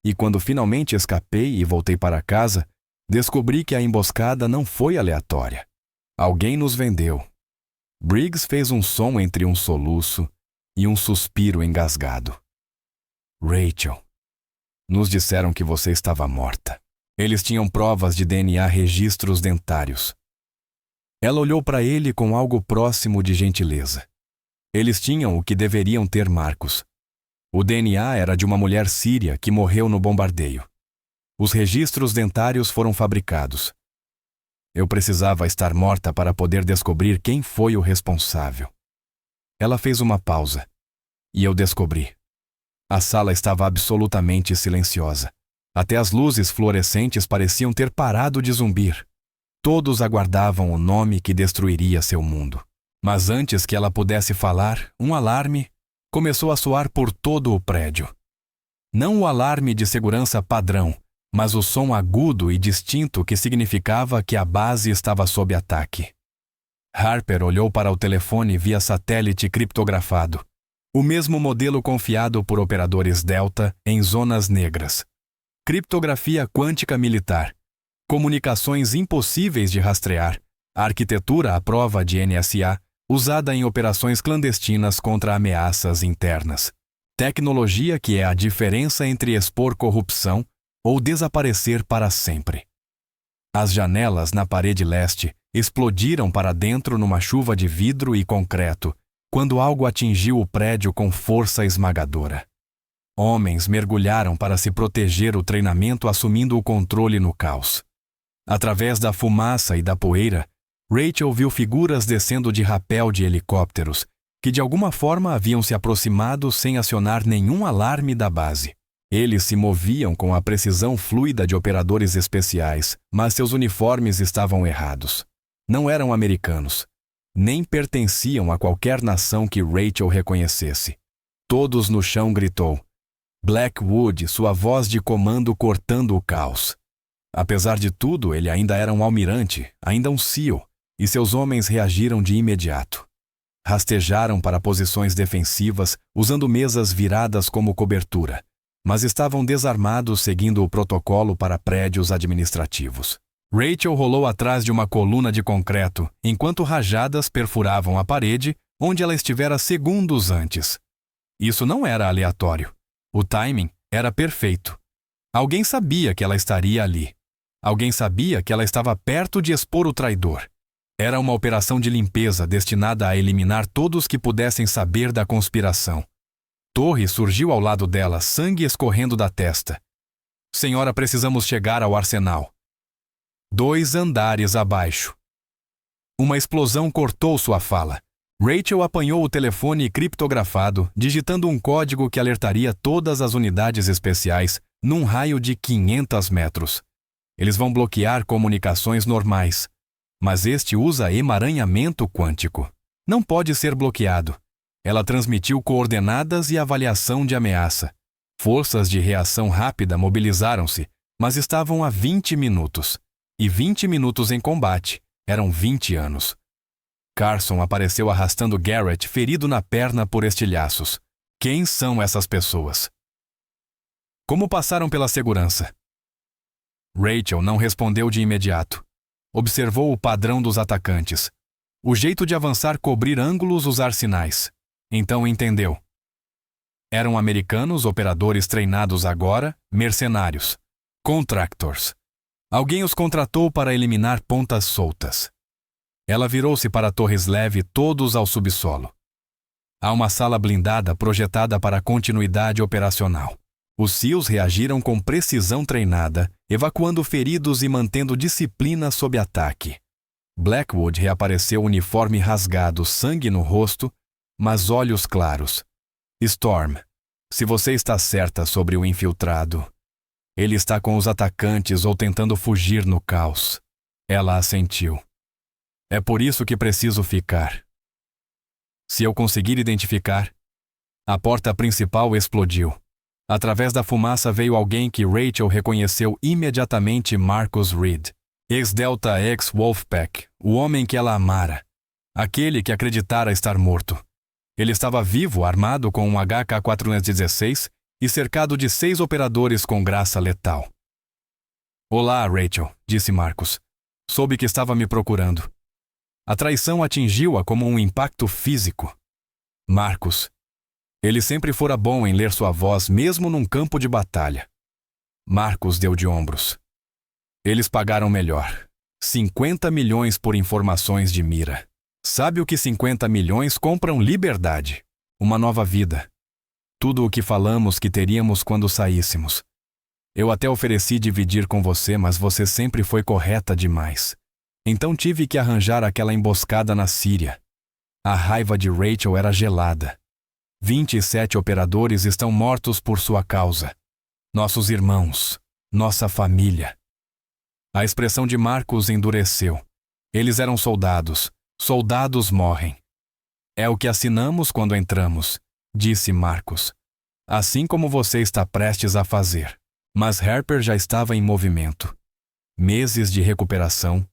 E quando finalmente escapei e voltei para casa, descobri que a emboscada não foi aleatória. Alguém nos vendeu. Briggs fez um som entre um soluço e um suspiro engasgado. Rachel, nos disseram que você estava morta. Eles tinham provas de DNA, registros dentários. Ela olhou para ele com algo próximo de gentileza. Eles tinham o que deveriam ter, Marcus. O DNA era de uma mulher síria que morreu no bombardeio. Os registros dentários foram fabricados. Eu precisava estar morta para poder descobrir quem foi o responsável. Ela fez uma pausa. E eu descobri. A sala estava absolutamente silenciosa. Até as luzes fluorescentes pareciam ter parado de zumbir. Todos aguardavam o nome que destruiria seu mundo. Mas antes que ela pudesse falar, um alarme começou a soar por todo o prédio. Não o alarme de segurança padrão, mas o som agudo e distinto que significava que a base estava sob ataque. Harper olhou para o telefone via satélite criptografado, o mesmo modelo confiado por operadores Delta em zonas negras. Criptografia quântica militar, comunicações impossíveis de rastrear, arquitetura à prova de NSA, usada em operações clandestinas contra ameaças internas. Tecnologia que é a diferença entre expor corrupção ou desaparecer para sempre. As janelas na parede leste explodiram para dentro numa chuva de vidro e concreto, quando algo atingiu o prédio com força esmagadora. Homens mergulharam para se proteger, o treinamento assumindo o controle no caos. Através da fumaça e da poeira, Rachel viu figuras descendo de rapel de helicópteros, que de alguma forma haviam se aproximado sem acionar nenhum alarme da base. Eles se moviam com a precisão fluida de operadores especiais, mas seus uniformes estavam errados. Não eram americanos. Nem pertenciam a qualquer nação que Rachel reconhecesse. Todos no chão, gritou. Blackwood, sua voz de comando cortando o caos. Apesar de tudo, ele ainda era um almirante, ainda um SEAL, e seus homens reagiram de imediato. Rastejaram para posições defensivas, usando mesas viradas como cobertura, mas estavam desarmados seguindo o protocolo para prédios administrativos. Rachel rolou atrás de uma coluna de concreto, enquanto rajadas perfuravam a parede onde ela estivera segundos antes. Isso não era aleatório. O timing era perfeito. Alguém sabia que ela estaria ali. Alguém sabia que ela estava perto de expor o traidor. Era uma operação de limpeza destinada a eliminar todos que pudessem saber da conspiração. Torre surgiu ao lado dela, sangue escorrendo da testa. Senhora, precisamos chegar ao arsenal. 2 andares abaixo. Uma explosão cortou sua fala. Rachel apanhou o telefone criptografado, digitando um código que alertaria todas as unidades especiais num raio de 500 metros. Eles vão bloquear comunicações normais, mas este usa emaranhamento quântico. Não pode ser bloqueado. Ela transmitiu coordenadas e avaliação de ameaça. Forças de reação rápida mobilizaram-se, mas estavam há 20 minutos. E 20 minutos em combate eram 20 anos. Carson apareceu arrastando Garrett ferido na perna por estilhaços. Quem são essas pessoas? Como passaram pela segurança? Rachel não respondeu de imediato. Observou o padrão dos atacantes. O jeito de avançar, cobrir ângulos, usar sinais. Então entendeu. Eram americanos, operadores treinados agora, mercenários. Contractors. Alguém os contratou para eliminar pontas soltas. Ela virou-se para Torres Leve, todos ao subsolo. Há uma sala blindada projetada para continuidade operacional. Os SEALs reagiram com precisão treinada, evacuando feridos e mantendo disciplina sob ataque. Blackwood reapareceu, uniforme rasgado, sangue no rosto, mas olhos claros. Storm, se você está certa sobre o infiltrado, ele está com os atacantes ou tentando fugir no caos. Ela assentiu. É por isso que preciso ficar. Se eu conseguir identificar... A porta principal explodiu. Através da fumaça veio alguém que Rachel reconheceu imediatamente: Marcus Reed, ex-Delta, ex-Wolfpack, o homem que ela amara. Aquele que acreditara estar morto. Ele estava vivo, armado com um HK-416 e cercado de 6 operadores com graça letal. Olá, Rachel, disse Marcus. Soube que estava me procurando. A traição atingiu-a como um impacto físico. Marcus. Ele sempre fora bom em ler sua voz, mesmo num campo de batalha. Marcus deu de ombros. Eles pagaram melhor. 50 milhões por informações de mira. Sabe o que 50 milhões compram? Liberdade. Uma nova vida. Tudo o que falamos que teríamos quando saíssemos. Eu até ofereci dividir com você, mas você sempre foi correta demais. Então tive que arranjar aquela emboscada na Síria. A raiva de Rachel era gelada. 27 operadores estão mortos por sua causa. Nossos irmãos. Nossa família. A expressão de Marcus endureceu. Eles eram soldados. Soldados morrem. É o que assinamos quando entramos, disse Marcus. Assim como você está prestes a fazer. Mas Harper já estava em movimento. Meses de recuperação,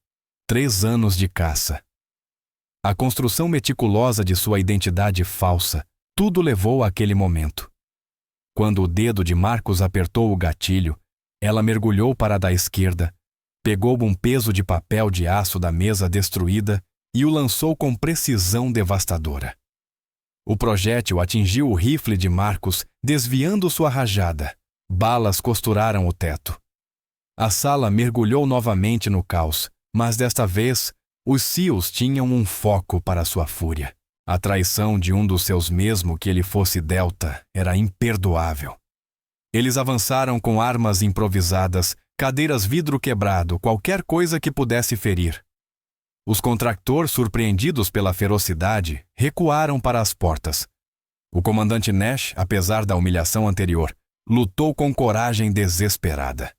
3 anos de caça. A construção meticulosa de sua identidade falsa, tudo levou àquele momento. Quando o dedo de Marcus apertou o gatilho, ela mergulhou para a da esquerda, pegou um peso de papel de aço da mesa destruída e o lançou com precisão devastadora. O projétil atingiu o rifle de Marcus, desviando sua rajada. Balas costuraram o teto. A sala mergulhou novamente no caos, mas desta vez, os SEALs tinham um foco para sua fúria. A traição de um dos seus, mesmo que ele fosse Delta, era imperdoável. Eles avançaram com armas improvisadas, cadeiras vidro quebrado, qualquer coisa que pudesse ferir. Os contractores, surpreendidos pela ferocidade, recuaram para as portas. O comandante Nash, apesar da humilhação anterior, lutou com coragem desesperada.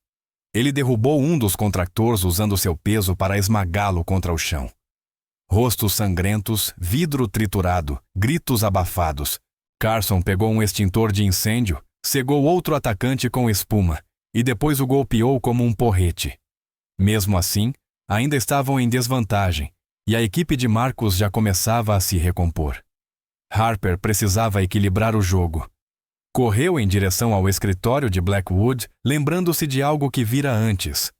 Ele derrubou um dos contractores usando seu peso para esmagá-lo contra o chão. Rostos sangrentos, vidro triturado, gritos abafados. Carson pegou um extintor de incêndio, cegou outro atacante com espuma e depois o golpeou como um porrete. Mesmo assim, ainda estavam em desvantagem e a equipe de Marcus já começava a se recompor. Harper precisava equilibrar o jogo. Correu em direção ao escritório de Blackwood, lembrando-se de algo que vira antes.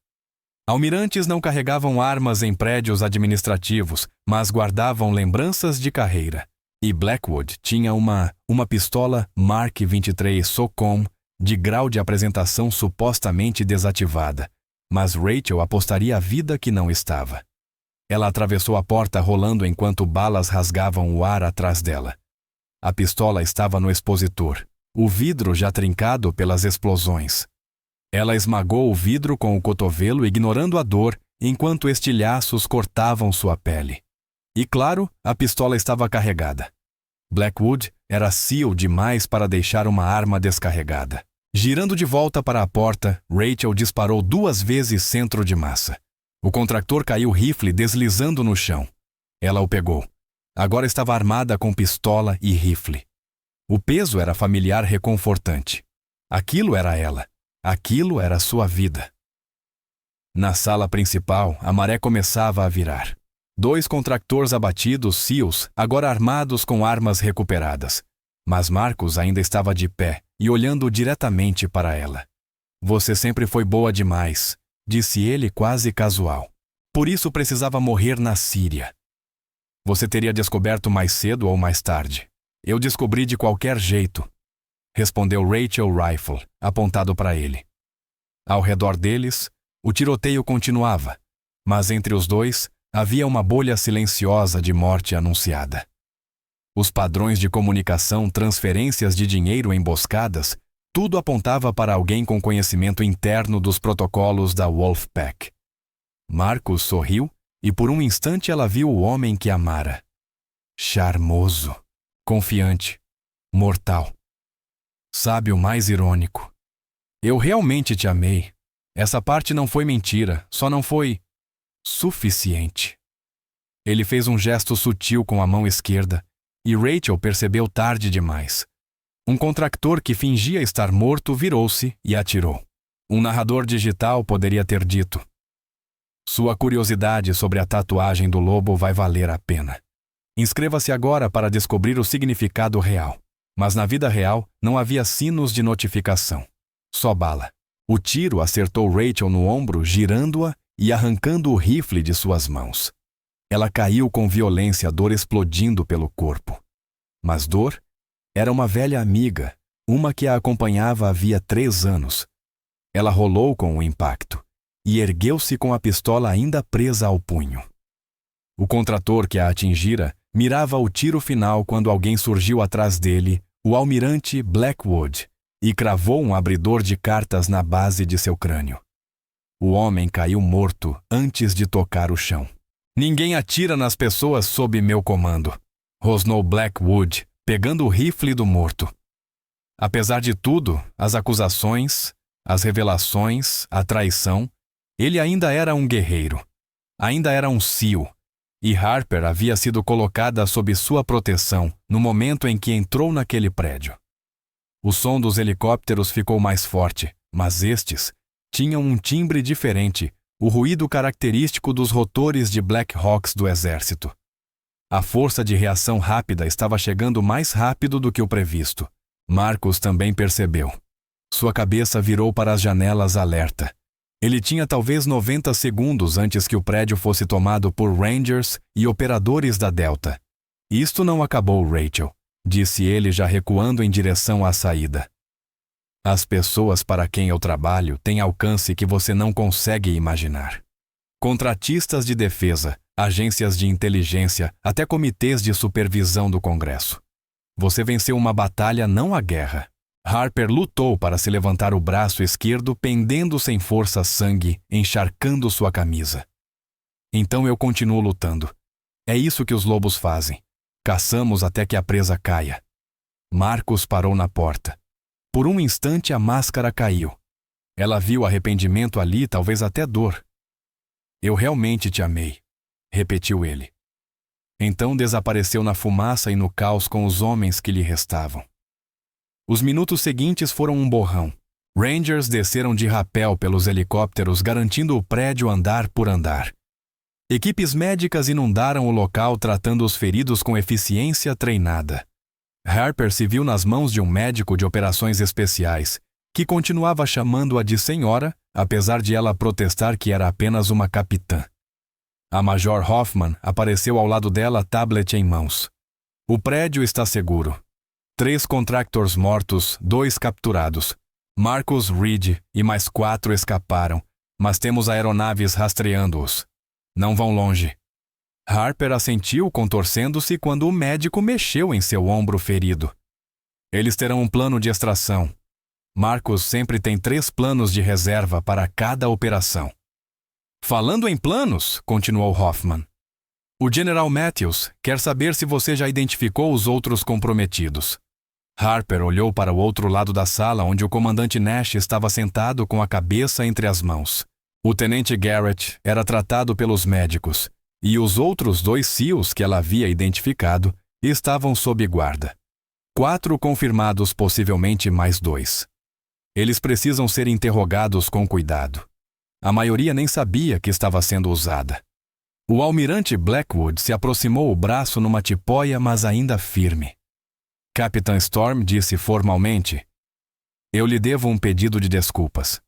Almirantes não carregavam armas em prédios administrativos, mas guardavam lembranças de carreira. E Blackwood tinha uma pistola Mark 23 SOCOM de grau de apresentação supostamente desativada, mas Rachel apostaria a vida que não estava. Ela atravessou a porta rolando enquanto balas rasgavam o ar atrás dela. A pistola estava no expositor, o vidro já trincado pelas explosões. Ela esmagou o vidro com o cotovelo, ignorando a dor, enquanto estilhaços cortavam sua pele. E claro, a pistola estava carregada. Blackwood era SEAL demais para deixar uma arma descarregada. Girando de volta para a porta, Rachel disparou 2 vezes centro de massa. O contractor caiu rifle deslizando no chão. Ela o pegou. Agora estava armada com pistola e rifle. O peso era familiar reconfortante. Aquilo era ela. Aquilo era sua vida. Na sala principal, a maré começava a virar. 2 contractores abatidos, SEALs, agora armados com armas recuperadas. Mas Marcus ainda estava de pé e olhando diretamente para ela. Você sempre foi boa demais, disse ele quase casual. Por isso precisava morrer na Síria. Você teria descoberto mais cedo ou mais tarde. Eu descobri de qualquer jeito, respondeu Rachel Rifle, apontado para ele. Ao redor deles, o tiroteio continuava, mas entre os dois havia uma bolha silenciosa de morte anunciada. Os padrões de comunicação, transferências de dinheiro, emboscadas, tudo apontava para alguém com conhecimento interno dos protocolos da Wolfpack. Marcus sorriu e por um instante ela viu o homem que amara. Charmoso, confiante, mortal. Sabe o mais irônico? Eu realmente te amei. Essa parte não foi mentira, só não foi suficiente. Ele fez um gesto sutil com a mão esquerda e Rachel percebeu tarde demais. Um contractor que fingia estar morto virou-se e atirou. Um narrador digital poderia ter dito: sua curiosidade sobre a tatuagem do lobo vai valer a pena. Inscreva-se agora para descobrir o significado real. Mas na vida real não havia sinos de notificação. Só bala. O tiro acertou Rachel no ombro, girando-a e arrancando o rifle de suas mãos. Ela caiu com violência, dor explodindo pelo corpo. Mas dor era uma velha amiga, uma que a acompanhava havia 3 anos. Ela rolou com o impacto e ergueu-se com a pistola ainda presa ao punho. O contrator que a atingira mirava o tiro final quando alguém surgiu atrás dele, o almirante Blackwood, e cravou um abridor de cartas na base de seu crânio. O homem caiu morto antes de tocar o chão. "Ninguém atira nas pessoas sob meu comando", rosnou Blackwood, pegando o rifle do morto. Apesar de tudo, as acusações, as revelações, a traição, ele ainda era um guerreiro. Ainda era um SEAL. E Harper havia sido colocada sob sua proteção no momento em que entrou naquele prédio. O som dos helicópteros ficou mais forte, mas estes tinham um timbre diferente, o ruído característico dos rotores de Black Hawks do exército. A força de reação rápida estava chegando mais rápido do que o previsto. Marcus também percebeu. Sua cabeça virou para as janelas alerta. Ele tinha talvez 90 segundos antes que o prédio fosse tomado por Rangers e operadores da Delta. "Isto não acabou, Rachel", disse ele já recuando em direção à saída. "As pessoas para quem eu trabalho têm alcance que você não consegue imaginar. Contratistas de defesa, agências de inteligência, até comitês de supervisão do Congresso. Você venceu uma batalha, não a guerra." Harper lutou para se levantar o braço esquerdo, pendendo sem força sangue, encharcando sua camisa. "Então eu continuo lutando. É isso que os lobos fazem. Caçamos até que a presa caia." Marcus parou na porta. Por um instante a máscara caiu. Ela viu arrependimento ali, talvez até dor. "Eu realmente te amei", repetiu ele. Então desapareceu na fumaça e no caos com os homens que lhe restavam. Os minutos seguintes foram um borrão. Rangers desceram de rapel pelos helicópteros, garantindo o prédio andar por andar. Equipes médicas inundaram o local, tratando os feridos com eficiência treinada. Harper se viu nas mãos de um médico de operações especiais, que continuava chamando-a de senhora, apesar de ela protestar que era apenas uma capitã. A Major Hoffman apareceu ao lado dela, tablet em mãos. "O prédio está seguro. 3 contractors mortos, 2 capturados. Marcus Reed e mais 4 escaparam, mas temos aeronaves rastreando-os. Não vão longe." Harper assentiu, contorcendo-se quando o médico mexeu em seu ombro ferido. "Eles terão um plano de extração. Marcus sempre tem 3 planos de reserva para cada operação." "Falando em planos", continuou Hoffman, "o General Matthews quer saber se você já identificou os outros comprometidos." Harper olhou para o outro lado da sala, onde o comandante Nash estava sentado com a cabeça entre as mãos. O tenente Garrett era tratado pelos médicos, e os outros 2 SEALs que ela havia identificado estavam sob guarda. 4 confirmados, possivelmente mais 2. Eles precisam ser interrogados com cuidado. A maioria nem sabia que estava sendo usada. O almirante Blackwood se aproximou o braço numa tipóia, mas ainda firme. Capitã Storm disse formalmente: "Eu lhe devo um pedido de desculpas.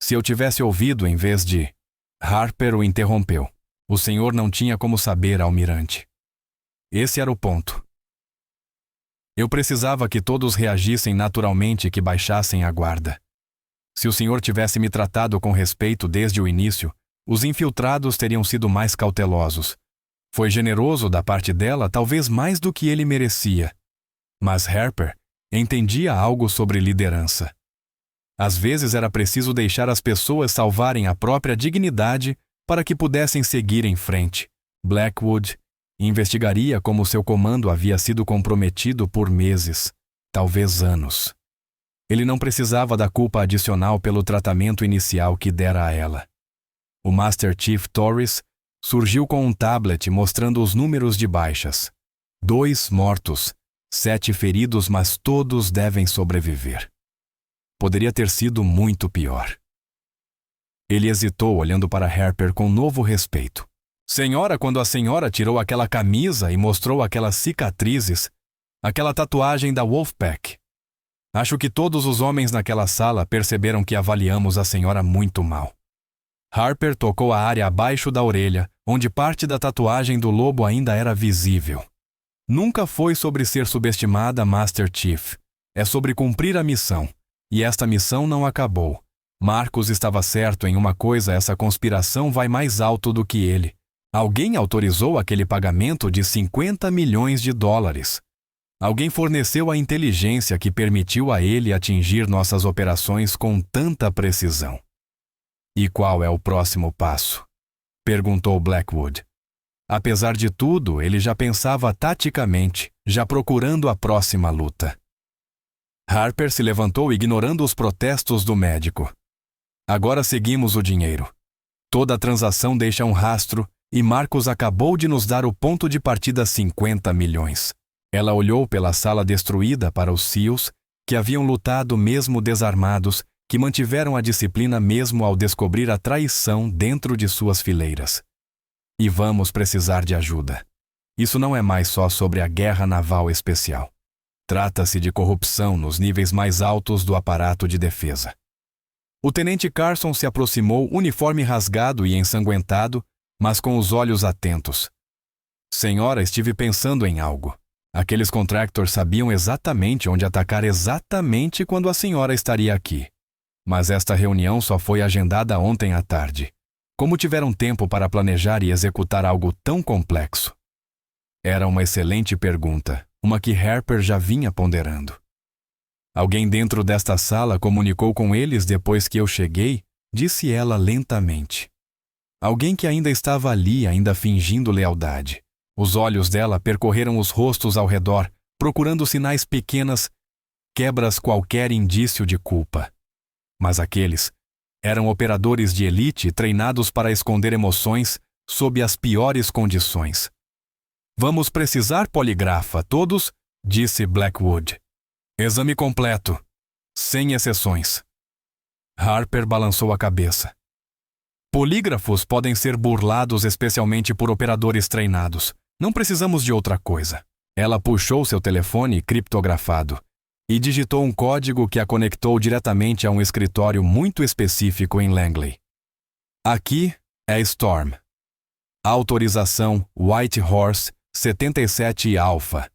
Se eu tivesse ouvido em vez de..." Harper o interrompeu. "O senhor não tinha como saber, almirante." Esse era o ponto. "Eu precisava que todos reagissem naturalmente e que baixassem a guarda. Se o senhor tivesse me tratado com respeito desde o início, os infiltrados teriam sido mais cautelosos. Foi generoso da parte dela, talvez mais do que ele merecia. Mas Harper entendia algo sobre liderança. Às vezes era preciso deixar as pessoas salvarem a própria dignidade para que pudessem seguir em frente. Blackwood investigaria como seu comando havia sido comprometido por meses, talvez anos. Ele não precisava da culpa adicional pelo tratamento inicial que dera a ela. O Master Chief Torres surgiu com um tablet mostrando os números de baixas. 2 mortos, 7 feridos, mas todos devem sobreviver. Poderia ter sido muito pior. Ele hesitou, olhando para Harper com novo respeito. "Senhora, quando a senhora tirou aquela camisa e mostrou aquelas cicatrizes, aquela tatuagem da Wolfpack. Acho que todos os homens naquela sala perceberam que avaliamos a senhora muito mal." Harper tocou a área abaixo da orelha, onde parte da tatuagem do lobo ainda era visível. "Nunca foi sobre ser subestimada, Master Chief. É sobre cumprir a missão. E esta missão não acabou. Marcos estava certo em uma coisa: essa conspiração vai mais alto do que ele. Alguém autorizou aquele pagamento de 50 milhões de dólares. Alguém forneceu a inteligência que permitiu a ele atingir nossas operações com tanta precisão. E qual é o próximo passo? Perguntou Blackwood. Apesar de tudo, ele já pensava taticamente, já procurando a próxima luta. Harper se levantou, ignorando os protestos do médico. Agora seguimos o dinheiro. Toda a transação deixa um rastro e Marcos acabou de nos dar o ponto de partida: 50 milhões. Ela olhou pela sala destruída para os SEALs, que haviam lutado mesmo desarmados, que mantiveram a disciplina mesmo ao descobrir a traição dentro de suas fileiras. E vamos precisar de ajuda. Isso não é mais só sobre a guerra naval especial. Trata-se de corrupção nos níveis mais altos do aparato de defesa. O tenente Carson se aproximou, uniforme rasgado e ensanguentado, mas com os olhos atentos. Senhora, estive pensando em algo. Aqueles contractors sabiam exatamente onde atacar exatamente quando a senhora estaria aqui. Mas esta reunião só foi agendada ontem à tarde. Como tiveram tempo para planejar e executar algo tão complexo? Era uma excelente pergunta, uma que Harper já vinha ponderando. Alguém dentro desta sala comunicou com eles depois que eu cheguei, disse ela lentamente. Alguém que ainda estava ali, ainda fingindo lealdade. Os olhos dela percorreram os rostos ao redor, procurando sinais pequenas, quebras qualquer indício de culpa. Mas aqueles eram operadores de elite treinados para esconder emoções sob as piores condições. Vamos precisar poligrafa, todos, disse Blackwood. Exame completo, sem exceções. Harper balançou a cabeça. Polígrafos podem ser burlados especialmente por operadores treinados. Não precisamos de outra coisa. Ela puxou seu telefone criptografado e digitou um código que a conectou diretamente a um escritório muito específico em Langley. Aqui é Storm. Autorização White Horse 77 Alpha.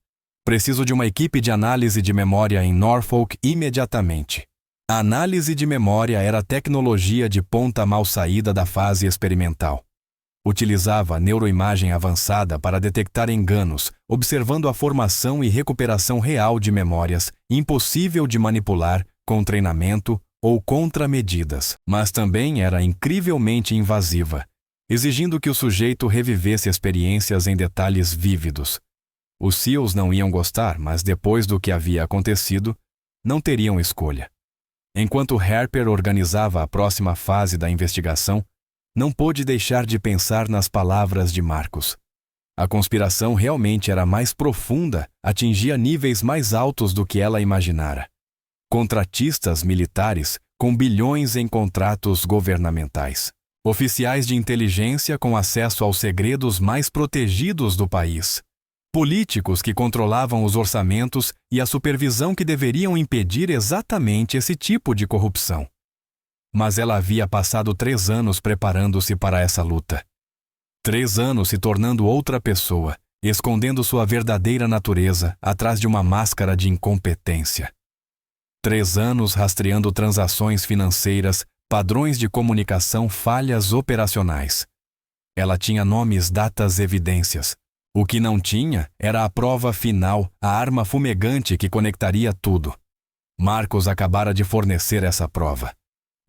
Preciso de uma equipe de análise de memória em Norfolk imediatamente. A análise de memória era tecnologia de ponta mal saída da fase experimental. Utilizava neuroimagem avançada para detectar enganos, observando a formação e recuperação real de memórias, impossível de manipular com treinamento ou contramedidas, mas também era incrivelmente invasiva, exigindo que o sujeito revivesse experiências em detalhes vívidos. Os SEALs não iam gostar, mas depois do que havia acontecido, não teriam escolha. Enquanto Harper organizava a próxima fase da investigação, não pôde deixar de pensar nas palavras de Marcos. A conspiração realmente era mais profunda, atingia níveis mais altos do que ela imaginara. Contratistas militares com bilhões em contratos governamentais. Oficiais de inteligência com acesso aos segredos mais protegidos do país. Políticos que controlavam os orçamentos e a supervisão que deveriam impedir exatamente esse tipo de corrupção. Mas ela havia passado 3 anos preparando-se para essa luta. 3 anos se tornando outra pessoa, escondendo sua verdadeira natureza atrás de uma máscara de incompetência. 3 anos rastreando transações financeiras, padrões de comunicação, falhas operacionais. Ela tinha nomes, datas, evidências. O que não tinha era a prova final, a arma fumegante que conectaria tudo. Marcos acabara de fornecer essa prova.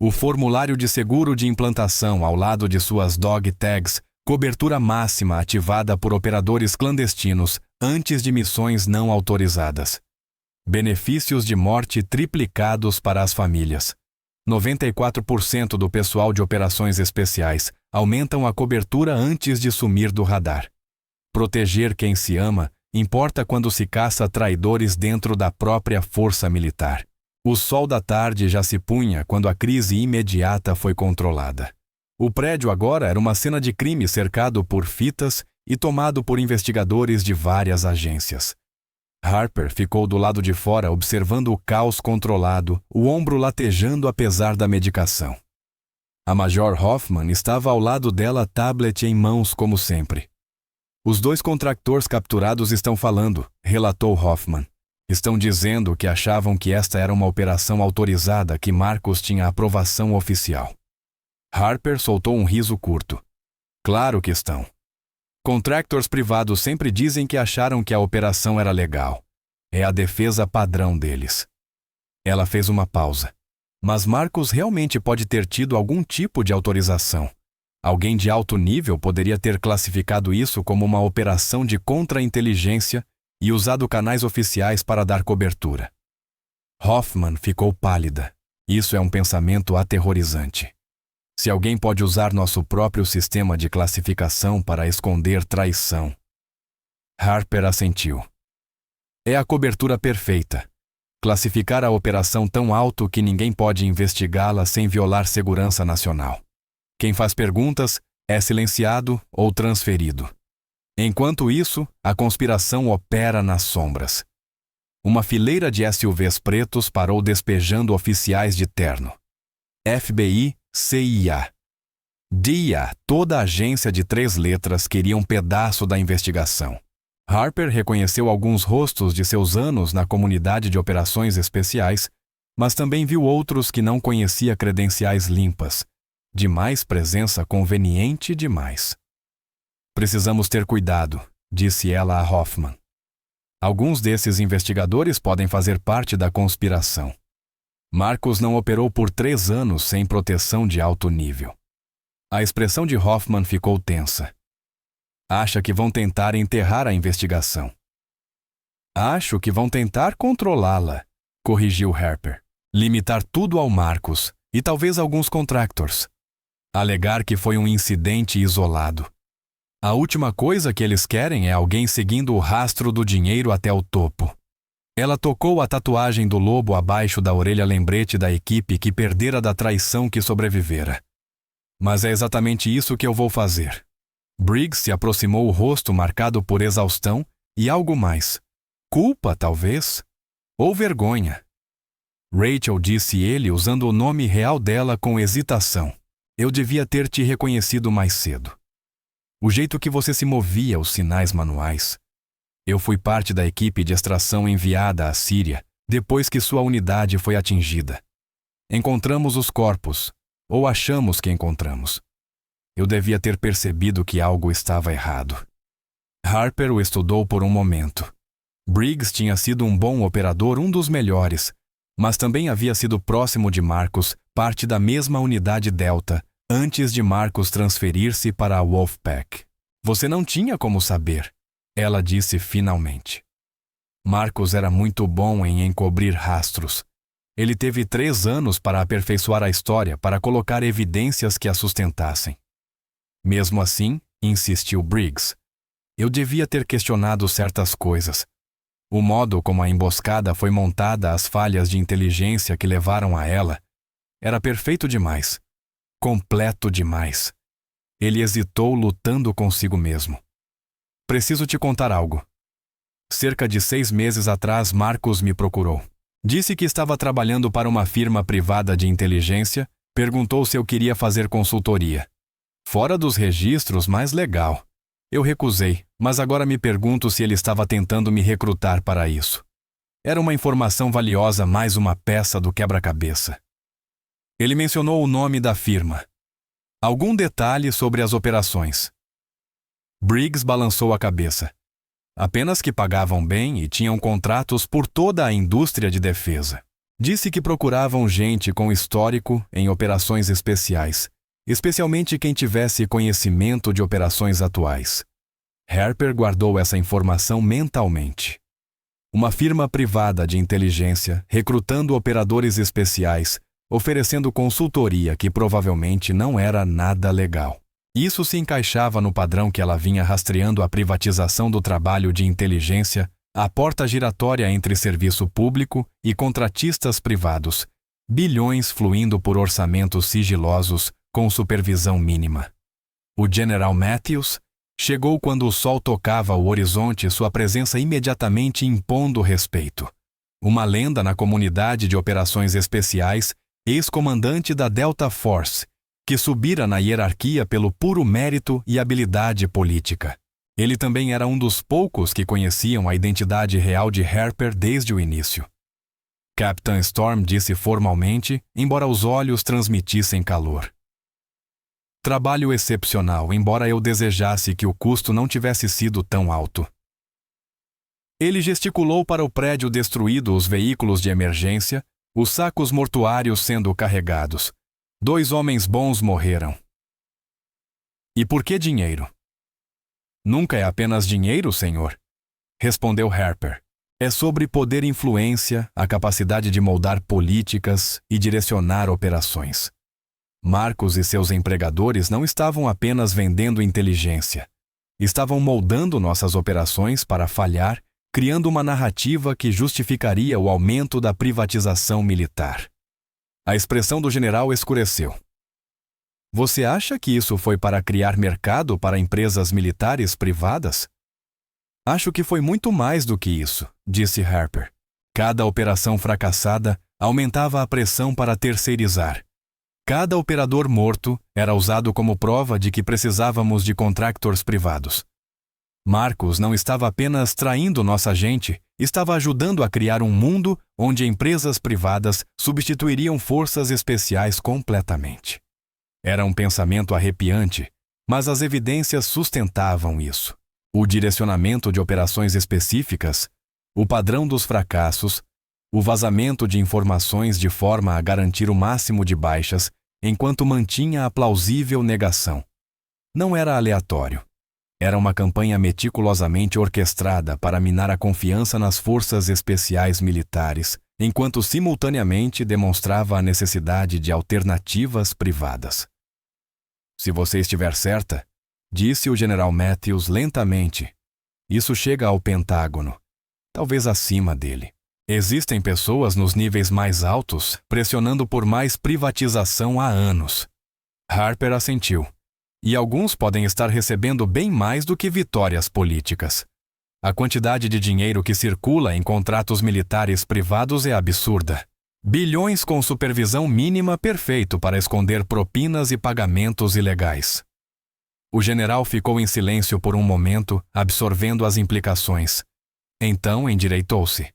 O formulário de seguro de implantação ao lado de suas dog tags, cobertura máxima ativada por operadores clandestinos antes de missões não autorizadas. Benefícios de morte triplicados para as famílias. 94% do pessoal de operações especiais aumentam a cobertura antes de sumir do radar. Proteger quem se ama importa quando se caça traidores dentro da própria força militar. O sol da tarde já se punha quando a crise imediata foi controlada. O prédio agora era uma cena de crime cercado por fitas e tomado por investigadores de várias agências. Harper ficou do lado de fora observando o caos controlado, o ombro latejando apesar da medicação. A Major Hoffman estava ao lado dela, tablet em mãos como sempre. Os 2 contractores capturados estão falando, relatou Hoffman. Estão dizendo que achavam que esta era uma operação autorizada, que Marcus tinha aprovação oficial. Harper soltou um riso curto. Claro que estão. Contractors privados sempre dizem que acharam que a operação era legal. É a defesa padrão deles. Ela fez uma pausa. Mas Marcus realmente pode ter tido algum tipo de autorização. Alguém de alto nível poderia ter classificado isso como uma operação de contra-inteligência e usado canais oficiais para dar cobertura. Hoffman ficou pálida. Isso é um pensamento aterrorizante. Se alguém pode usar nosso próprio sistema de classificação para esconder traição. Harper assentiu. É a cobertura perfeita. Classificar a operação tão alto que ninguém pode investigá-la sem violar segurança nacional. Quem faz perguntas é silenciado ou transferido. Enquanto isso, a conspiração opera nas sombras. Uma fileira de SUVs pretos parou despejando oficiais de terno. FBI, CIA. DIA, toda a agência de 3 letras, queria um pedaço da investigação. Harper reconheceu alguns rostos de seus anos na comunidade de operações especiais, mas também viu outros que não conhecia credenciais limpas. Demais presença conveniente demais. Precisamos ter cuidado, disse ela a Hoffman. Alguns desses investigadores podem fazer parte da conspiração. Marcus não operou por 3 anos sem proteção de alto nível. A expressão de Hoffman ficou tensa. Acha que vão tentar enterrar a investigação. Acho que vão tentar controlá-la, corrigiu Harper. Limitar tudo ao Marcus e talvez alguns contractors. Alegar que foi um incidente isolado. A última coisa que eles querem é alguém seguindo o rastro do dinheiro até o topo. Ela tocou a tatuagem do lobo abaixo da orelha, lembrete da equipe que perdera da traição que sobrevivera. Mas é exatamente isso que eu vou fazer. Briggs se aproximou, o rosto marcado por exaustão e algo mais. Culpa, talvez? Ou vergonha? Rachel, disse ele, usando o nome real dela com hesitação. Eu devia ter te reconhecido mais cedo. O jeito que você se movia, os sinais manuais. Eu fui parte da equipe de extração enviada à Síria depois que sua unidade foi atingida. Encontramos os corpos, ou achamos que encontramos. Eu devia ter percebido que algo estava errado. Harper o estudou por um momento. Briggs tinha sido um bom operador, um dos melhores, mas também havia sido próximo de Marcus, parte da mesma unidade Delta, antes de Marcus transferir-se para a Wolfpack. Você não tinha como saber, ela disse finalmente. Marcus era muito bom em encobrir rastros. Ele teve 3 anos para aperfeiçoar a história, para colocar evidências que a sustentassem. Mesmo assim, insistiu Briggs, eu devia ter questionado certas coisas. O modo como a emboscada foi montada, as falhas de inteligência que levaram a ela, era perfeito demais. Completo demais. Ele hesitou, lutando consigo mesmo. Preciso te contar algo. Cerca de 6 meses atrás, Marcus me procurou. Disse que estava trabalhando para uma firma privada de inteligência, perguntou se eu queria fazer consultoria. Fora dos registros, mais legal. Eu recusei, mas agora me pergunto se ele estava tentando me recrutar para isso. Era uma informação valiosa, mais uma peça do quebra-cabeça. Ele mencionou o nome da firma. Algum detalhe sobre as operações. Briggs balançou a cabeça. Apenas que pagavam bem e tinham contratos por toda a indústria de defesa. Disse que procuravam gente com histórico em operações especiais, especialmente quem tivesse conhecimento de operações atuais. Harper guardou essa informação mentalmente. Uma firma privada de inteligência recrutando operadores especiais, oferecendo consultoria que provavelmente não era nada legal. Isso se encaixava no padrão que ela vinha rastreando: a privatização do trabalho de inteligência, a porta giratória entre serviço público e contratistas privados, bilhões fluindo por orçamentos sigilosos com supervisão mínima. O General Matthews chegou quando o sol tocava o horizonte, sua presença imediatamente impondo respeito. Uma lenda na comunidade de operações especiais, ex-comandante da Delta Force, que subira na hierarquia pelo puro mérito e habilidade política. Ele também era um dos poucos que conheciam a identidade real de Harper desde o início. Capitã Storm disse formalmente, embora os olhos transmitissem calor. Trabalho excepcional, embora eu desejasse que o custo não tivesse sido tão alto. Ele gesticulou para o prédio destruído, os veículos de emergência, os sacos mortuários sendo carregados. 2 homens bons morreram. E por que dinheiro? Nunca é apenas dinheiro, senhor, respondeu Harper. É sobre poder e influência, a capacidade de moldar políticas e direcionar operações. Marcos e seus empregadores não estavam apenas vendendo inteligência. Estavam moldando nossas operações para falhar, criando uma narrativa que justificaria o aumento da privatização militar. A expressão do general escureceu. Você acha que isso foi para criar mercado para empresas militares privadas? Acho que foi muito mais do que isso, disse Harper. Cada operação fracassada aumentava a pressão para terceirizar. Cada operador morto era usado como prova de que precisávamos de contractors privados. Marcos não estava apenas traindo nossa gente, estava ajudando a criar um mundo onde empresas privadas substituiriam forças especiais completamente. Era um pensamento arrepiante, mas as evidências sustentavam isso. O direcionamento de operações específicas, o padrão dos fracassos, o vazamento de informações de forma a garantir o máximo de baixas, enquanto mantinha a plausível negação. Não era aleatório. Era uma campanha meticulosamente orquestrada para minar a confiança nas forças especiais militares, enquanto simultaneamente demonstrava a necessidade de alternativas privadas. Se você estiver certa, disse o general Matthews lentamente, isso chega ao Pentágono, talvez acima dele. Existem pessoas nos níveis mais altos pressionando por mais privatização há anos. Harper assentiu. E alguns podem estar recebendo bem mais do que vitórias políticas. A quantidade de dinheiro que circula em contratos militares privados é absurda. Bilhões com supervisão mínima perfeito para esconder propinas e pagamentos ilegais. O general ficou em silêncio por um momento, absorvendo as implicações. Então endireitou-se.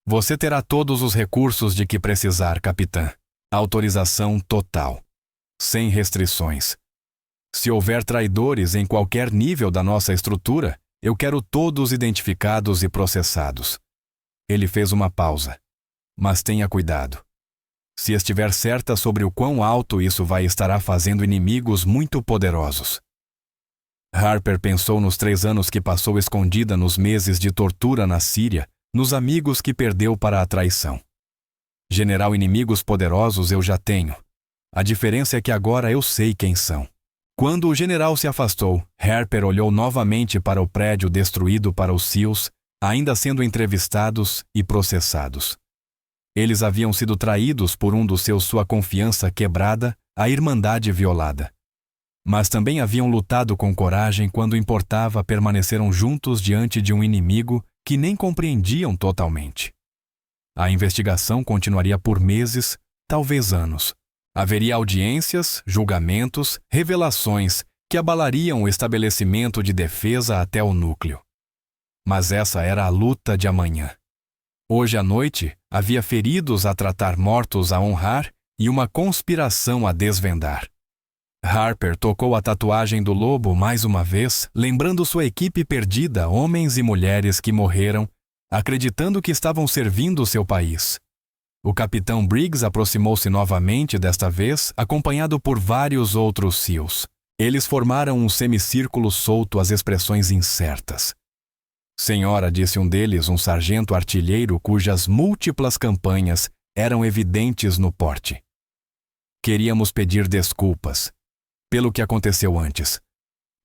Você terá todos os recursos de que precisar, capitã. Autorização total. Sem restrições. Se houver traidores em qualquer nível da nossa estrutura, eu quero todos identificados e processados. Ele fez uma pausa. Mas tenha cuidado. Se estiver certa sobre o quão alto isso vai, estará fazendo inimigos muito poderosos. Harper pensou nos 3 anos que passou escondida nos meses de tortura na Síria, nos amigos que perdeu para a traição. General, inimigos poderosos eu já tenho. A diferença é que agora eu sei quem são. Quando o general se afastou, Harper olhou novamente para o prédio destruído para os SEALs, ainda sendo entrevistados e processados. Eles haviam sido traídos por um dos seus, sua confiança quebrada, a irmandade violada. Mas também haviam lutado com coragem quando importava, permaneceram juntos diante de um inimigo que nem compreendiam totalmente. A investigação continuaria por meses, talvez anos. Haveria audiências, julgamentos, revelações que abalariam o estabelecimento de defesa até o núcleo. Mas essa era a luta de amanhã. Hoje à noite, havia feridos a tratar, mortos a honrar e uma conspiração a desvendar. Harper tocou a tatuagem do lobo mais uma vez, lembrando sua equipe perdida, homens e mulheres que morreram, acreditando que estavam servindo seu país. O capitão Briggs aproximou-se novamente, desta vez acompanhado por vários outros SEALs. Eles formaram um semicírculo solto, as expressões incertas. Senhora, disse um deles, um sargento artilheiro cujas múltiplas campanhas eram evidentes no porte. Queríamos pedir desculpas pelo que aconteceu antes,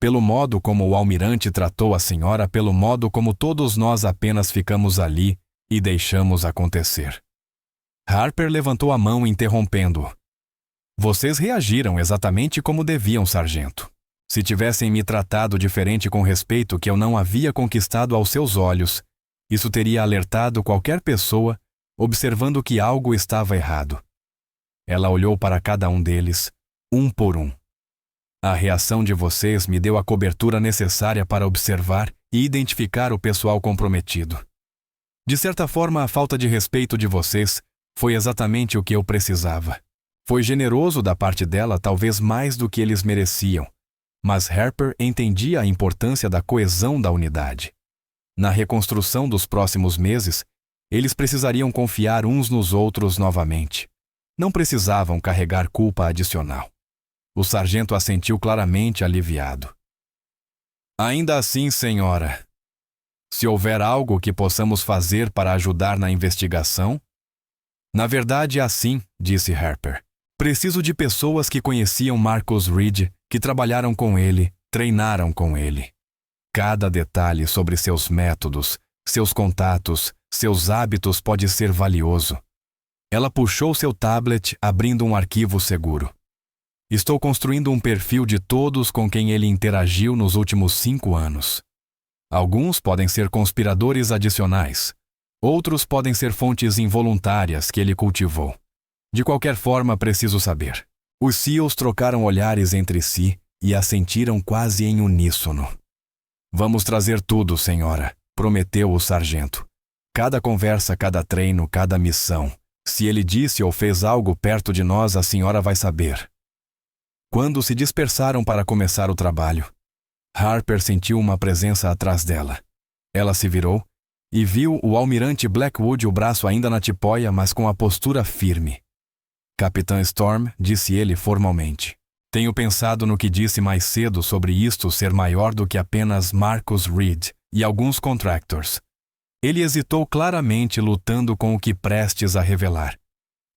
pelo modo como o almirante tratou a senhora, pelo modo como todos nós apenas ficamos ali e deixamos acontecer. Harper levantou a mão, interrompendo-o. Vocês reagiram exatamente como deviam, sargento. Se tivessem me tratado diferente com respeito que eu não havia conquistado aos seus olhos, isso teria alertado qualquer pessoa, observando que algo estava errado. Ela olhou para cada um deles, um por um. A reação de vocês me deu a cobertura necessária para observar e identificar o pessoal comprometido. De certa forma, a falta de respeito de vocês foi exatamente o que eu precisava. Foi generoso da parte dela, talvez mais do que eles mereciam, mas Harper entendia a importância da coesão da unidade. Na reconstrução dos próximos meses, eles precisariam confiar uns nos outros novamente. Não precisavam carregar culpa adicional. O sargento assentiu claramente aliviado. Ainda assim, senhora, se houver algo que possamos fazer para ajudar na investigação... Na verdade é assim, disse Harper. Preciso de pessoas que conheciam Marcus Reed, que trabalharam com ele, treinaram com ele. Cada detalhe sobre seus métodos, seus contatos, seus hábitos pode ser valioso. Ela puxou seu tablet, abrindo um arquivo seguro. Estou construindo um perfil de todos com quem ele interagiu nos últimos 5 anos. Alguns podem ser conspiradores adicionais. Outros podem ser fontes involuntárias que ele cultivou. De qualquer forma, preciso saber. Os SEALs trocaram olhares entre si e assentiram quase em uníssono. Vamos trazer tudo, senhora, prometeu o sargento. Cada conversa, cada treino, cada missão. Se ele disse ou fez algo perto de nós, a senhora vai saber. Quando se dispersaram para começar o trabalho, Harper sentiu uma presença atrás dela. Ela se virou e viu o almirante Blackwood, o braço ainda na tipóia, mas com a postura firme. Capitã Storm, disse ele formalmente. Tenho pensado no que disse mais cedo sobre isto ser maior do que apenas Marcus Reed e alguns contractors. Ele hesitou claramente, lutando com o que prestes a revelar.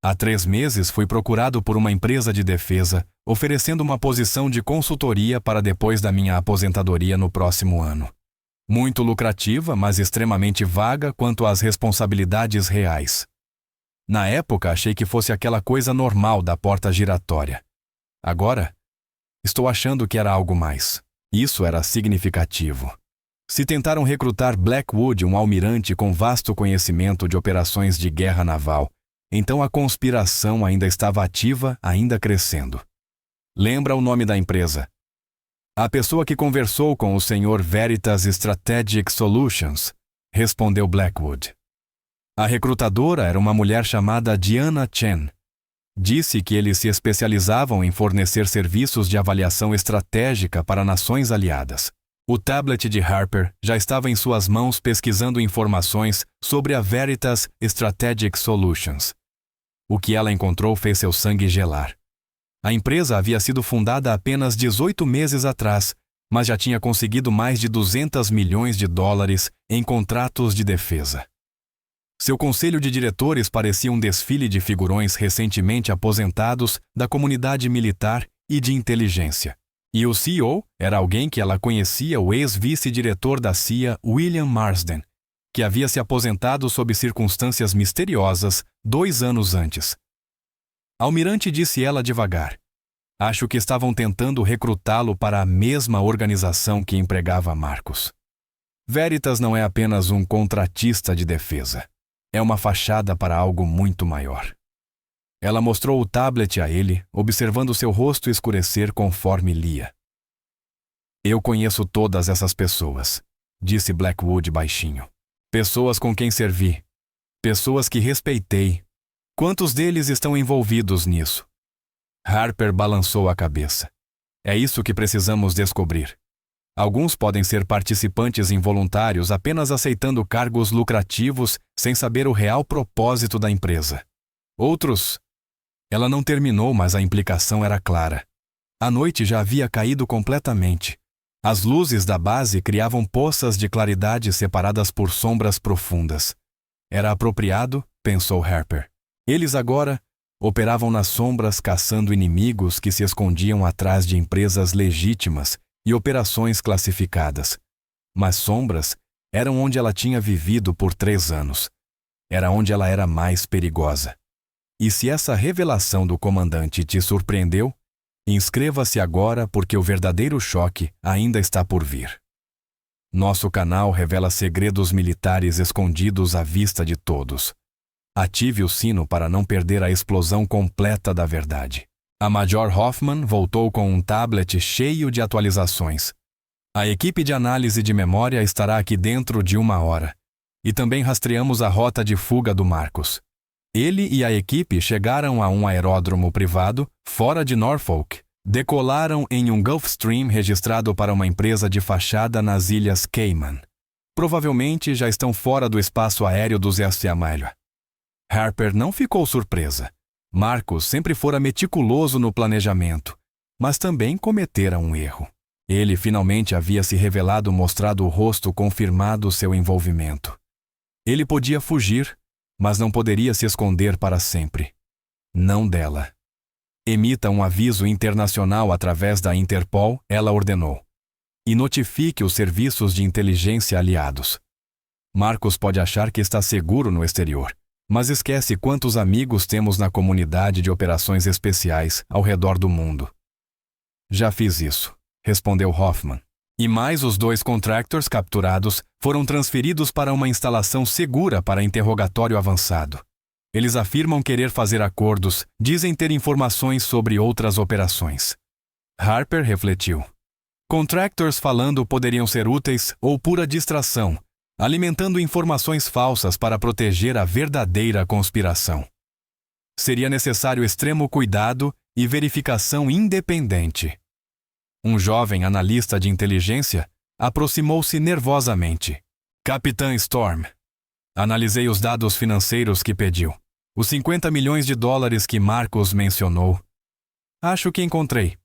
Há 3 meses fui procurado por uma empresa de defesa, oferecendo uma posição de consultoria para depois da minha aposentadoria no próximo ano. Muito lucrativa, mas extremamente vaga quanto às responsabilidades reais. Na época, achei que fosse aquela coisa normal da porta giratória. Agora, estou achando que era algo mais. Isso era significativo. Se tentaram recrutar Blackwood, um almirante com vasto conhecimento de operações de guerra naval, então a conspiração ainda estava ativa, ainda crescendo. Lembra o nome da empresa? A pessoa que conversou com o Sr. Veritas Strategic Solutions, respondeu Blackwood. A recrutadora era uma mulher chamada Diana Chen. Disse que eles se especializavam em fornecer serviços de avaliação estratégica para nações aliadas. O tablet de Harper já estava em suas mãos pesquisando informações sobre a Veritas Strategic Solutions. O que ela encontrou fez seu sangue gelar. A empresa havia sido fundada apenas 18 meses atrás, mas já tinha conseguido mais de 200 milhões de dólares em contratos de defesa. Seu conselho de diretores parecia um desfile de figurões recentemente aposentados da comunidade militar e de inteligência. E o CEO era alguém que ela conhecia, o ex-vice-diretor da CIA, William Marsden, que havia se aposentado sob circunstâncias misteriosas 2 anos antes. Almirante, disse ela devagar. Acho que estavam tentando recrutá-lo para a mesma organização que empregava Marcus. Veritas não é apenas um contratista de defesa. É uma fachada para algo muito maior. Ela mostrou o tablet a ele, observando seu rosto escurecer conforme lia. Eu conheço todas essas pessoas, disse Blackwood baixinho. Pessoas com quem servi. Pessoas que respeitei. Quantos deles estão envolvidos nisso? Harper balançou a cabeça. É isso que precisamos descobrir. Alguns podem ser participantes involuntários apenas aceitando cargos lucrativos sem saber o real propósito da empresa. Outros... Ela não terminou, mas a implicação era clara. A noite já havia caído completamente. As luzes da base criavam poças de claridade separadas por sombras profundas. Era apropriado, pensou Harper. Eles agora operavam nas sombras, caçando inimigos que se escondiam atrás de empresas legítimas e operações classificadas. Mas sombras eram onde ela tinha vivido por 3 anos. Era onde ela era mais perigosa. E se essa revelação do comandante te surpreendeu, inscreva-se agora porque o verdadeiro choque ainda está por vir. Nosso canal revela segredos militares escondidos à vista de todos. Ative o sino para não perder a explosão completa da verdade. A Major Hoffman voltou com um tablet cheio de atualizações. A equipe de análise de memória estará aqui dentro de 1 hora. E também rastreamos a rota de fuga do Marcus. Ele e a equipe chegaram a um aeródromo privado, fora de Norfolk. Decolaram em um Gulfstream registrado para uma empresa de fachada nas Ilhas Cayman. Provavelmente já estão fora do espaço aéreo dos Estiamalho. Harper não ficou surpresa. Marcus sempre fora meticuloso no planejamento, mas também cometera um erro. Ele finalmente havia se revelado, mostrado o rosto, confirmado seu envolvimento. Ele podia fugir, mas não poderia se esconder para sempre. Não dela. Emita um aviso internacional através da Interpol, ela ordenou. E notifique os serviços de inteligência aliados. Marcus pode achar que está seguro no exterior, mas esquece quantos amigos temos na comunidade de operações especiais ao redor do mundo. Já fiz isso, respondeu Hoffman. E mais os 2 contractors capturados foram transferidos para uma instalação segura para interrogatório avançado. Eles afirmam querer fazer acordos, dizem ter informações sobre outras operações. Harper refletiu. Contractors falando poderiam ser úteis ou pura distração, alimentando informações falsas para proteger a verdadeira conspiração. Seria necessário extremo cuidado e verificação independente. Um jovem analista de inteligência aproximou-se nervosamente. Capitã Storm, analisei os dados financeiros que pediu. Os 50 milhões de dólares que Marcus mencionou. Acho que encontrei.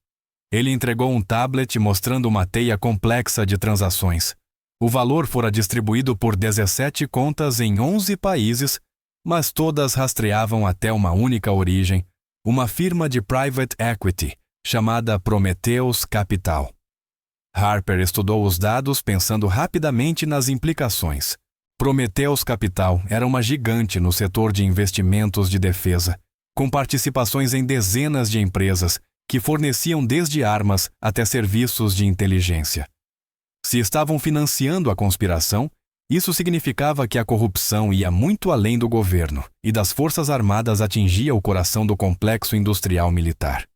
Ele entregou um tablet mostrando uma teia complexa de transações. O valor fora distribuído por 17 contas em 11 países, mas todas rastreavam até uma única origem, uma firma de private equity, chamada Prometheus Capital. Harper estudou os dados pensando rapidamente nas implicações. Prometheus Capital era uma gigante no setor de investimentos de defesa, com participações em dezenas de empresas que forneciam desde armas até serviços de inteligência. Se estavam financiando a conspiração, isso significava que a corrupção ia muito além do governo e das forças armadas atingia o coração do complexo industrial militar.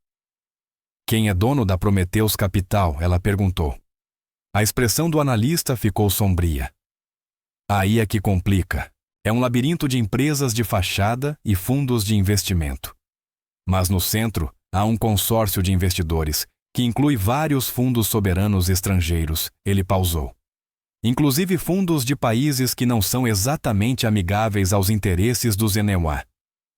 Quem é dono da Prometheus Capital? Ela perguntou. A expressão do analista ficou sombria. Aí é que complica. É um labirinto de empresas de fachada e fundos de investimento. Mas no centro há um consórcio de investidores, que inclui vários fundos soberanos estrangeiros. Ele pausou. Inclusive fundos de países que não são exatamente amigáveis aos interesses dos Enewa.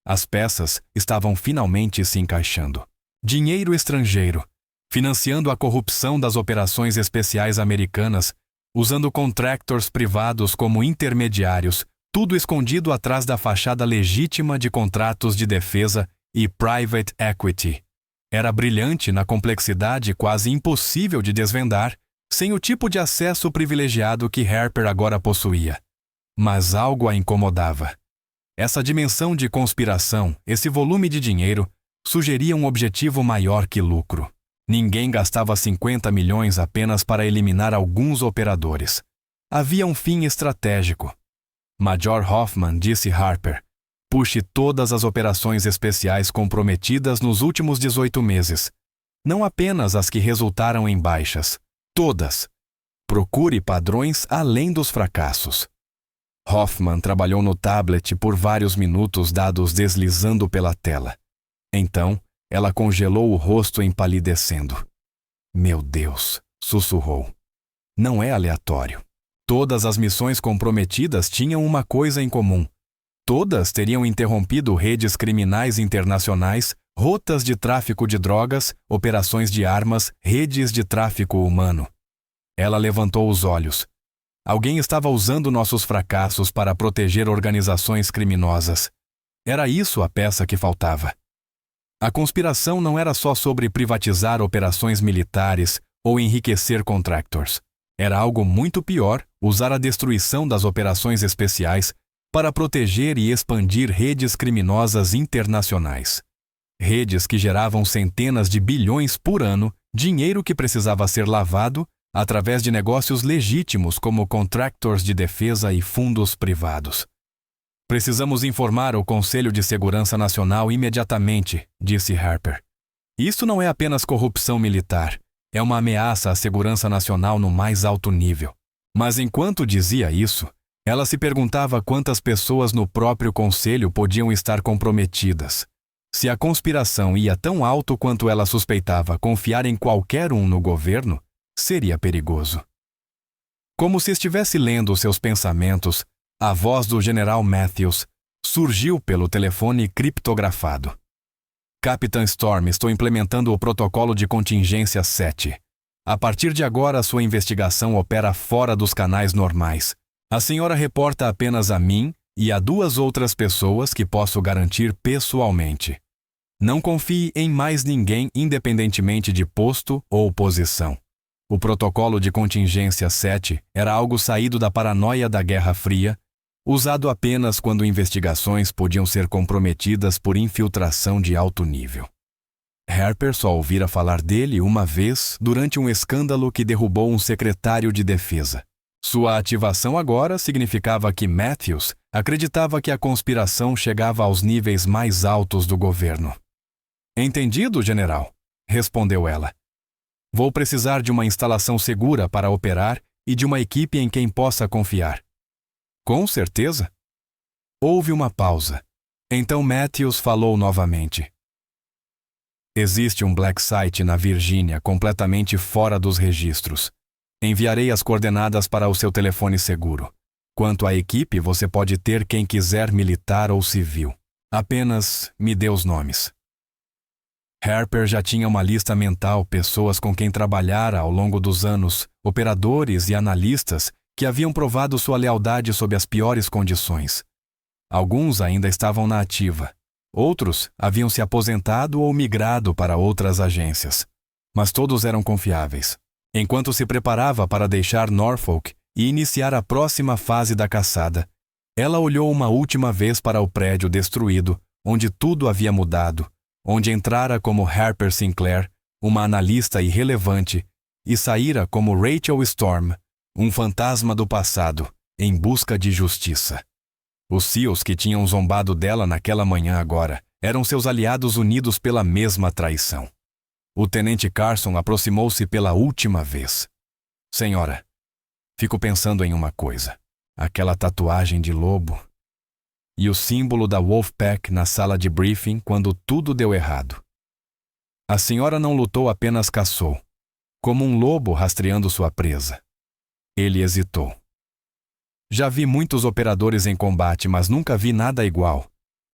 As peças estavam finalmente se encaixando. Dinheiro estrangeiro, financiando a corrupção das operações especiais americanas, usando contractors privados como intermediários, tudo escondido atrás da fachada legítima de contratos de defesa e private equity. Era brilhante na complexidade quase impossível de desvendar, sem o tipo de acesso privilegiado que Harper agora possuía. Mas algo a incomodava. Essa dimensão de conspiração, esse volume de dinheiro, sugeria um objetivo maior que lucro. Ninguém gastava 50 milhões apenas para eliminar alguns operadores. Havia um fim estratégico. Major Hoffman disse Harper, puxe todas as operações especiais comprometidas nos últimos 18 meses. Não apenas as que resultaram em baixas. Todas. Procure padrões além dos fracassos. Hoffman trabalhou no tablet por vários minutos, dados deslizando pela tela. Então, ela congelou o rosto empalidecendo. Meu Deus, sussurrou. Não é aleatório. Todas as missões comprometidas tinham uma coisa em comum. Todas teriam interrompido redes criminais internacionais, rotas de tráfico de drogas, operações de armas, redes de tráfico humano. Ela levantou os olhos. Alguém estava usando nossos fracassos para proteger organizações criminosas. Era isso a peça que faltava. A conspiração não era só sobre privatizar operações militares ou enriquecer contractors. Era algo muito pior, usar a destruição das operações especiais para proteger e expandir redes criminosas internacionais. Redes que geravam centenas de bilhões por ano, dinheiro que precisava ser lavado através de negócios legítimos como contractors de defesa e fundos privados. Precisamos informar o Conselho de Segurança Nacional imediatamente, disse Harper. Isso não é apenas corrupção militar, é uma ameaça à segurança nacional no mais alto nível. Mas enquanto dizia isso, ela se perguntava quantas pessoas no próprio conselho podiam estar comprometidas. Se a conspiração ia tão alto quanto ela suspeitava, confiar em qualquer um no governo seria perigoso. Como se estivesse lendo seus pensamentos, a voz do General Matthews surgiu pelo telefone criptografado. Capitã Storm, estou implementando o protocolo de contingência 7. A partir de agora, sua investigação opera fora dos canais normais. A senhora reporta apenas a mim e a 2 outras pessoas que posso garantir pessoalmente. Não confie em mais ninguém independentemente de posto ou posição. O protocolo de contingência 7 era algo saído da paranoia da Guerra Fria, usado apenas quando investigações podiam ser comprometidas por infiltração de alto nível. Harper só ouvira falar dele uma vez durante um escândalo que derrubou um secretário de defesa. Sua ativação agora significava que Matthews acreditava que a conspiração chegava aos níveis mais altos do governo. Entendido, general, respondeu ela. Vou precisar de uma instalação segura para operar e de uma equipe em quem possa confiar. Com certeza. Houve uma pausa. Então Matthews falou novamente. Existe um black site na Virgínia completamente fora dos registros. Enviarei as coordenadas para o seu telefone seguro. Quanto à equipe, você pode ter quem quiser, militar ou civil. Apenas me dê os nomes. Harper já tinha uma lista mental, pessoas com quem trabalhara ao longo dos anos, operadores e analistas que haviam provado sua lealdade sob as piores condições. Alguns ainda estavam na ativa. Outros haviam se aposentado ou migrado para outras agências. Mas todos eram confiáveis. Enquanto se preparava para deixar Norfolk e iniciar a próxima fase da caçada, ela olhou uma última vez para o prédio destruído, onde tudo havia mudado, onde entrara como Harper Sinclair, uma analista irrelevante, e saíra como Rachel Storm, um fantasma do passado, em busca de justiça. Os SEALs que tinham zombado dela naquela manhã agora eram seus aliados unidos pela mesma traição. O tenente Carson aproximou-se pela última vez. Senhora, fico pensando em uma coisa. Aquela tatuagem de lobo e o símbolo da Wolfpack na sala de briefing quando tudo deu errado. A senhora não lutou, apenas caçou, como um lobo rastreando sua presa. Ele hesitou. Já vi muitos operadores em combate, mas nunca vi nada igual.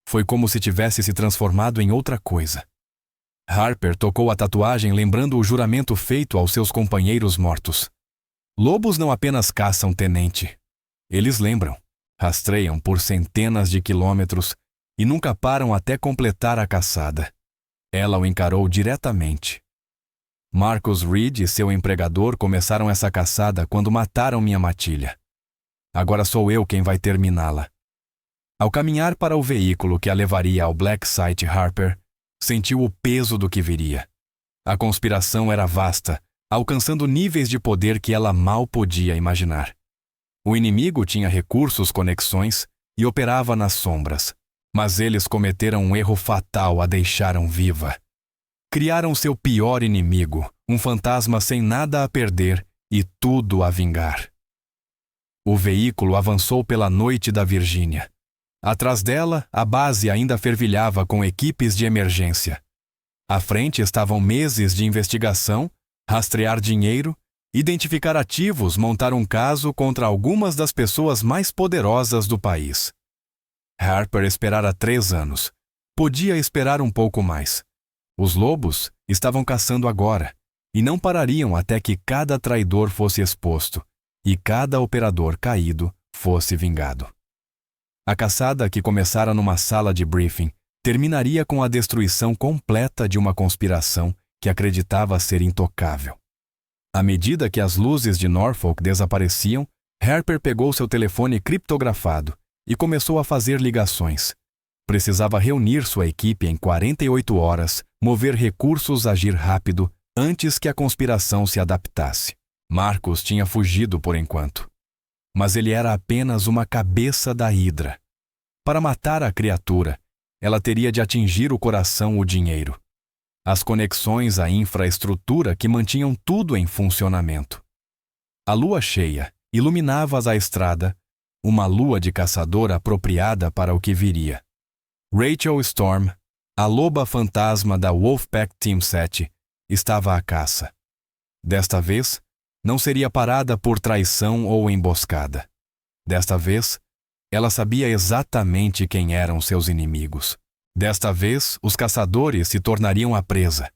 Foi como se tivesse se transformado em outra coisa. Harper tocou a tatuagem, lembrando o juramento feito aos seus companheiros mortos. Lobos não apenas caçam, tenente. Eles lembram, rastreiam por centenas de quilômetros e nunca param até completar a caçada. Ela o encarou diretamente. Marcus Reed e seu empregador começaram essa caçada quando mataram minha matilha. Agora sou eu quem vai terminá-la. Ao caminhar para o veículo que a levaria ao Black Site, Harper sentiu o peso do que viria. A conspiração era vasta, alcançando níveis de poder que ela mal podia imaginar. O inimigo tinha recursos, conexões e operava nas sombras, mas eles cometeram um erro fatal, a deixaram viva. Criaram seu pior inimigo, um fantasma sem nada a perder e tudo a vingar. O veículo avançou pela noite da Virgínia. Atrás dela, a base ainda fervilhava com equipes de emergência. À frente estavam meses de investigação, rastrear dinheiro, identificar ativos, montar um caso contra algumas das pessoas mais poderosas do país. Harper esperara 3 anos. Podia esperar um pouco mais. Os lobos estavam caçando agora, e não parariam até que cada traidor fosse exposto e cada operador caído fosse vingado. A caçada, que começara numa sala de briefing, terminaria com a destruição completa de uma conspiração que acreditava ser intocável. À medida que as luzes de Norfolk desapareciam, Harper pegou seu telefone criptografado e começou a fazer ligações. Precisava reunir sua equipe em 48 horas, mover recursos, agir rápido, antes que a conspiração se adaptasse. Marcus tinha fugido por enquanto. Mas ele era apenas uma cabeça da Hidra. Para matar a criatura, ela teria de atingir o coração, o dinheiro. as conexões à infraestrutura que mantinham tudo em funcionamento. A lua cheia iluminava a estrada, uma lua de caçador apropriada para o que viria. Rachel Storm, a loba fantasma da Wolfpack Team 7, estava à caça. Desta vez, não seria parada por traição ou emboscada. Desta vez, ela sabia exatamente quem eram seus inimigos. Desta vez, os caçadores se tornariam a presa.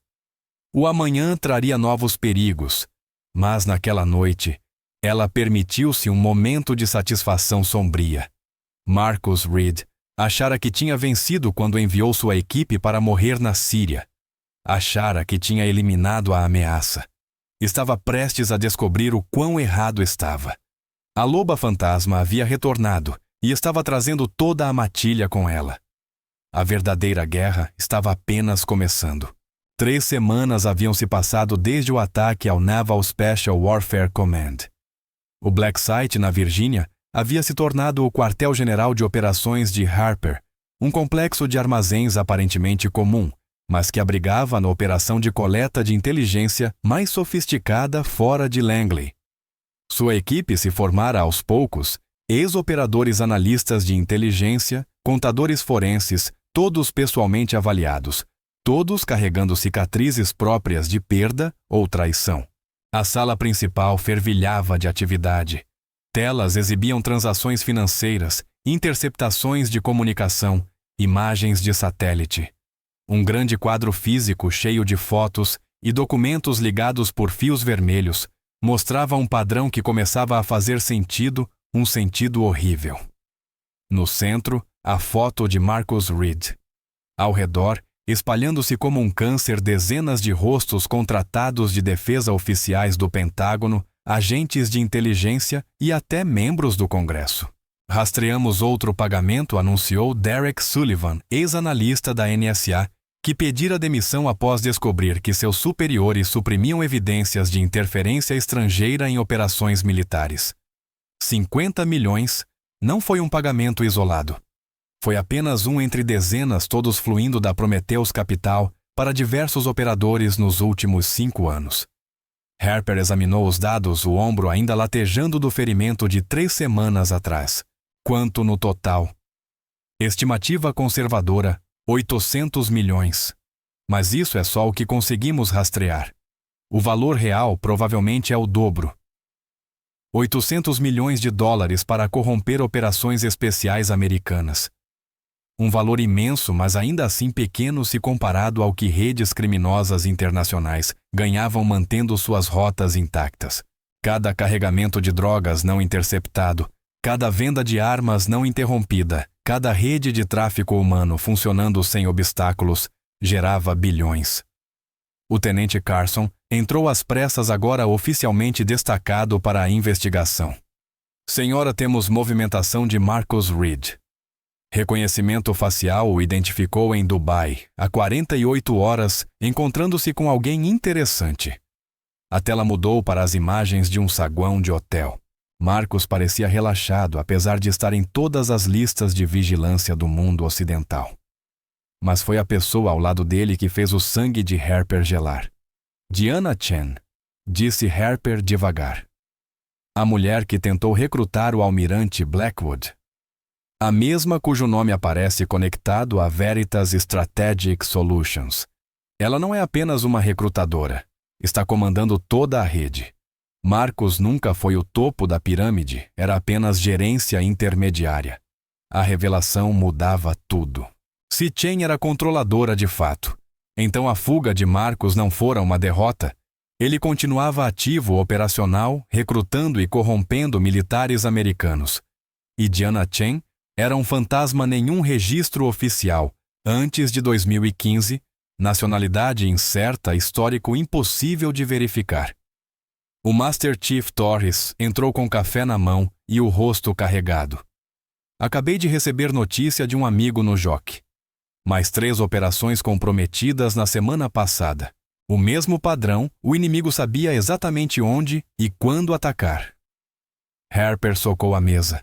O amanhã traria novos perigos, mas naquela noite, ela permitiu-se um momento de satisfação sombria. Marcus Reed achara que tinha vencido quando enviou sua equipe para morrer na Síria. Achara que tinha eliminado a ameaça. Estava prestes a descobrir o quão errado estava. A loba fantasma havia retornado e estava trazendo toda a matilha com ela. A verdadeira guerra estava apenas começando. 3 semanas haviam se passado desde o ataque ao Naval Special Warfare Command. O Black Site, na Virgínia, havia se tornado o quartel-general de operações de Harper, um complexo de armazéns aparentemente comum, mas que abrigava na operação de coleta de inteligência mais sofisticada fora de Langley. Sua equipe se formara aos poucos, ex-operadores analistas de inteligência, contadores forenses, todos pessoalmente avaliados, todos carregando cicatrizes próprias de perda ou traição. A sala principal fervilhava de atividade. Telas exibiam transações financeiras, interceptações de comunicação, imagens de satélite. Um grande quadro físico cheio de fotos e documentos ligados por fios vermelhos mostrava um padrão que começava a fazer sentido, um sentido horrível. No centro, a foto de Marcus Reed. Ao redor, espalhando-se como um câncer, dezenas de rostos contratados de defesa oficiais do Pentágono, agentes de inteligência e até membros do Congresso. Rastreamos outro pagamento, anunciou Derek Sullivan, ex-analista da NSA, que pedira demissão após descobrir que seus superiores suprimiam evidências de interferência estrangeira em operações militares. 50 milhões não foi um pagamento isolado. Foi apenas um entre dezenas, todos fluindo da Prometheus Capital para diversos operadores nos últimos 5 anos. Harper examinou os dados, o ombro ainda latejando do ferimento de 3 semanas atrás. Quanto no total? Estimativa conservadora, 800 milhões. Mas isso é só o que conseguimos rastrear. O valor real provavelmente é o dobro. 800 milhões de dólares para corromper operações especiais americanas. Um valor imenso, mas ainda assim pequeno se comparado ao que redes criminosas internacionais ganhavam mantendo suas rotas intactas. Cada carregamento de drogas não interceptado, cada venda de armas não interrompida, cada rede de tráfico humano funcionando sem obstáculos, gerava bilhões. O tenente Carson entrou às pressas, agora oficialmente destacado para a investigação. Senhora, temos movimentação de Marcus Reed. Reconhecimento facial o identificou em Dubai, há 48 horas, encontrando-se com alguém interessante. A tela mudou para as imagens de um saguão de hotel. Marcus parecia relaxado, apesar de estar em todas as listas de vigilância do mundo ocidental. Mas foi a pessoa ao lado dele que fez o sangue de Harper gelar. Diana Chen, disse Harper devagar. A mulher que tentou recrutar o almirante Blackwood. A mesma cujo nome aparece conectado a Veritas Strategic Solutions. Ela não é apenas uma recrutadora. Está comandando toda a rede. Marcus nunca foi o topo da pirâmide, era apenas gerência intermediária. A revelação mudava tudo. Se Chen era controladora de fato, então a fuga de Marcus não fora uma derrota. Ele continuava ativo, operacional, recrutando e corrompendo militares americanos. E Diana Chen era um fantasma, nenhum registro oficial, antes de 2015, nacionalidade incerta, histórico impossível de verificar. O Master Chief Torres entrou com café na mão e o rosto carregado. Acabei de receber notícia de um amigo no JOC. Mais 3 operações comprometidas na semana passada. O mesmo padrão, o inimigo sabia exatamente onde e quando atacar. Harper socou a mesa.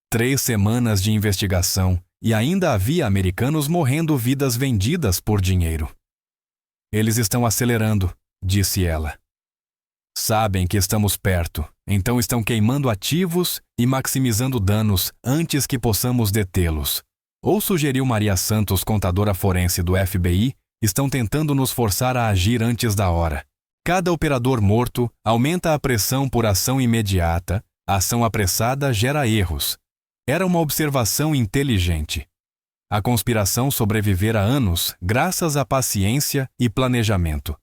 3 semanas de investigação e ainda havia americanos morrendo, vidas vendidas por dinheiro. Eles estão acelerando, disse ela. Sabem que estamos perto, então estão queimando ativos e maximizando danos antes que possamos detê-los. Ou sugeriu Maria Santos, contadora forense do FBI, estão tentando nos forçar a agir antes da hora. Cada operador morto aumenta a pressão por ação imediata, a ação apressada gera erros. Era uma observação inteligente. A conspiração sobrevivera anos graças à paciência e planejamento.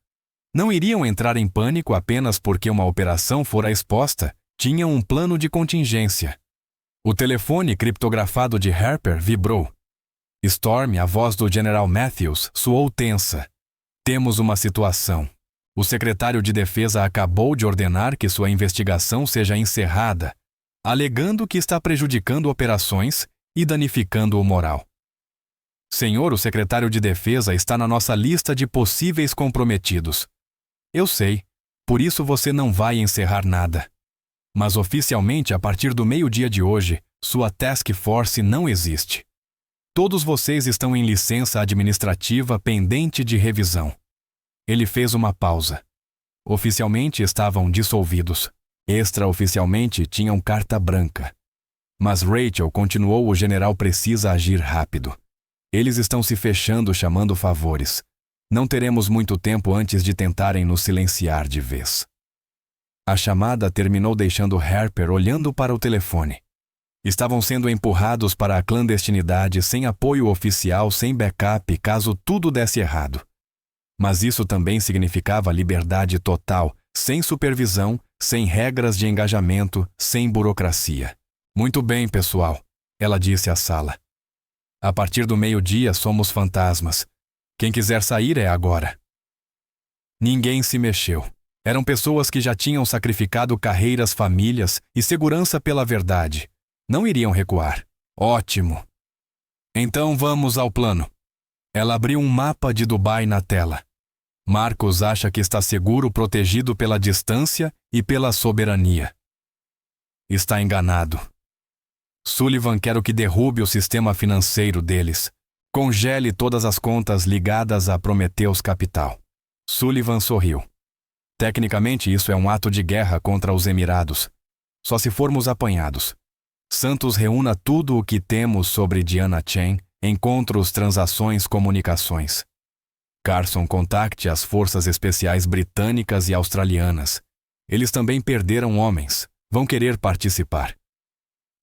Não iriam entrar em pânico apenas porque uma operação fora exposta, tinham um plano de contingência. O telefone criptografado de Harper vibrou. Storm, a voz do General Matthews, soou tensa. Temos uma situação. O secretário de Defesa acabou de ordenar que sua investigação seja encerrada, alegando que está prejudicando operações e danificando o moral. Senhor, o secretário de Defesa está na nossa lista de possíveis comprometidos. Eu sei, por isso você não vai encerrar nada. Mas oficialmente, a partir do meio-dia de hoje, sua task force não existe. Todos vocês estão em licença administrativa pendente de revisão. Ele fez uma pausa. Oficialmente estavam dissolvidos. Extraoficialmente tinham carta branca. Mas Rachel continuou: o general precisa agir rápido. Eles estão se fechando chamando favores. Não teremos muito tempo antes de tentarem nos silenciar de vez. A chamada terminou deixando Harper olhando para o telefone. Estavam sendo empurrados para a clandestinidade sem apoio oficial, sem backup, caso tudo desse errado. Mas isso também significava liberdade total, sem supervisão, sem regras de engajamento, sem burocracia. Muito bem, pessoal, ela disse à sala. A partir do meio-dia somos fantasmas. Quem quiser sair é agora. Ninguém se mexeu. Eram pessoas que já tinham sacrificado carreiras, famílias e segurança pela verdade. Não iriam recuar. Ótimo. Então vamos ao plano. Ela abriu um mapa de Dubai na tela. Marcos acha que está seguro, protegido pela distância e pela soberania. Está enganado. Sullivan quer o que derrube o sistema financeiro deles. Congele todas as contas ligadas a Prometheus Capital. Sullivan sorriu. Tecnicamente, isso é um ato de guerra contra os Emirados. Só se formos apanhados. Santos reúna tudo o que temos sobre Diana Chen, encontros, transações, comunicações. Carson contacte as forças especiais britânicas e australianas. Eles também perderam homens. Vão querer participar.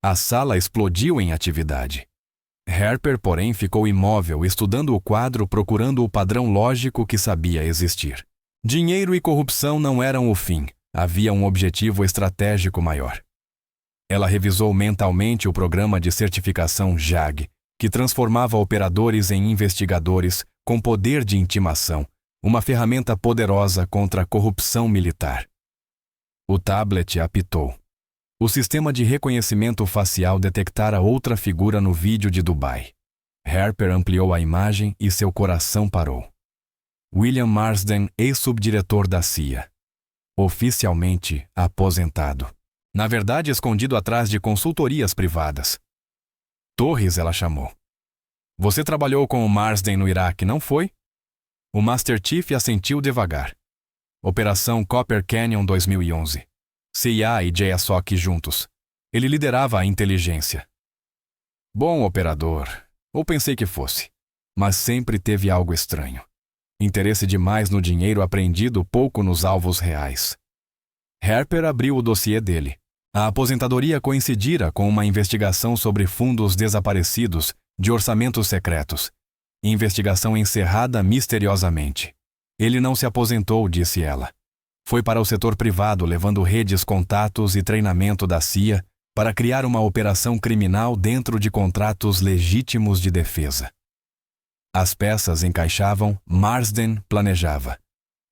A sala explodiu em atividade. Harper, porém, ficou imóvel, estudando o quadro, procurando o padrão lógico que sabia existir. Dinheiro e corrupção não eram o fim. Havia um objetivo estratégico maior. Ela revisou mentalmente o programa de certificação JAG, que transformava operadores em investigadores com poder de intimação, uma ferramenta poderosa contra a corrupção militar. O tablet apitou. O sistema de reconhecimento facial detectara outra figura no vídeo de Dubai. Harper ampliou a imagem e seu coração parou. William Marsden, ex-subdiretor da CIA. Oficialmente aposentado. Na verdade, escondido atrás de consultorias privadas. Torres, ela chamou. Você trabalhou com o Marsden no Iraque, não foi? O Master Chief assentiu devagar. Operação Copper Canyon 2011. CIA e JSOC juntos. Ele liderava a inteligência. Bom operador. Ou pensei que fosse. Mas sempre teve algo estranho. Interesse demais no dinheiro apreendido, pouco nos alvos reais. Harper abriu o dossiê dele. A aposentadoria coincidira com uma investigação sobre fundos desaparecidos de orçamentos secretos. Investigação encerrada misteriosamente. Ele não se aposentou, disse ela. Foi para o setor privado, levando redes, contatos e treinamento da CIA para criar uma operação criminal dentro de contratos legítimos de defesa. As peças encaixavam, Marsden planejava.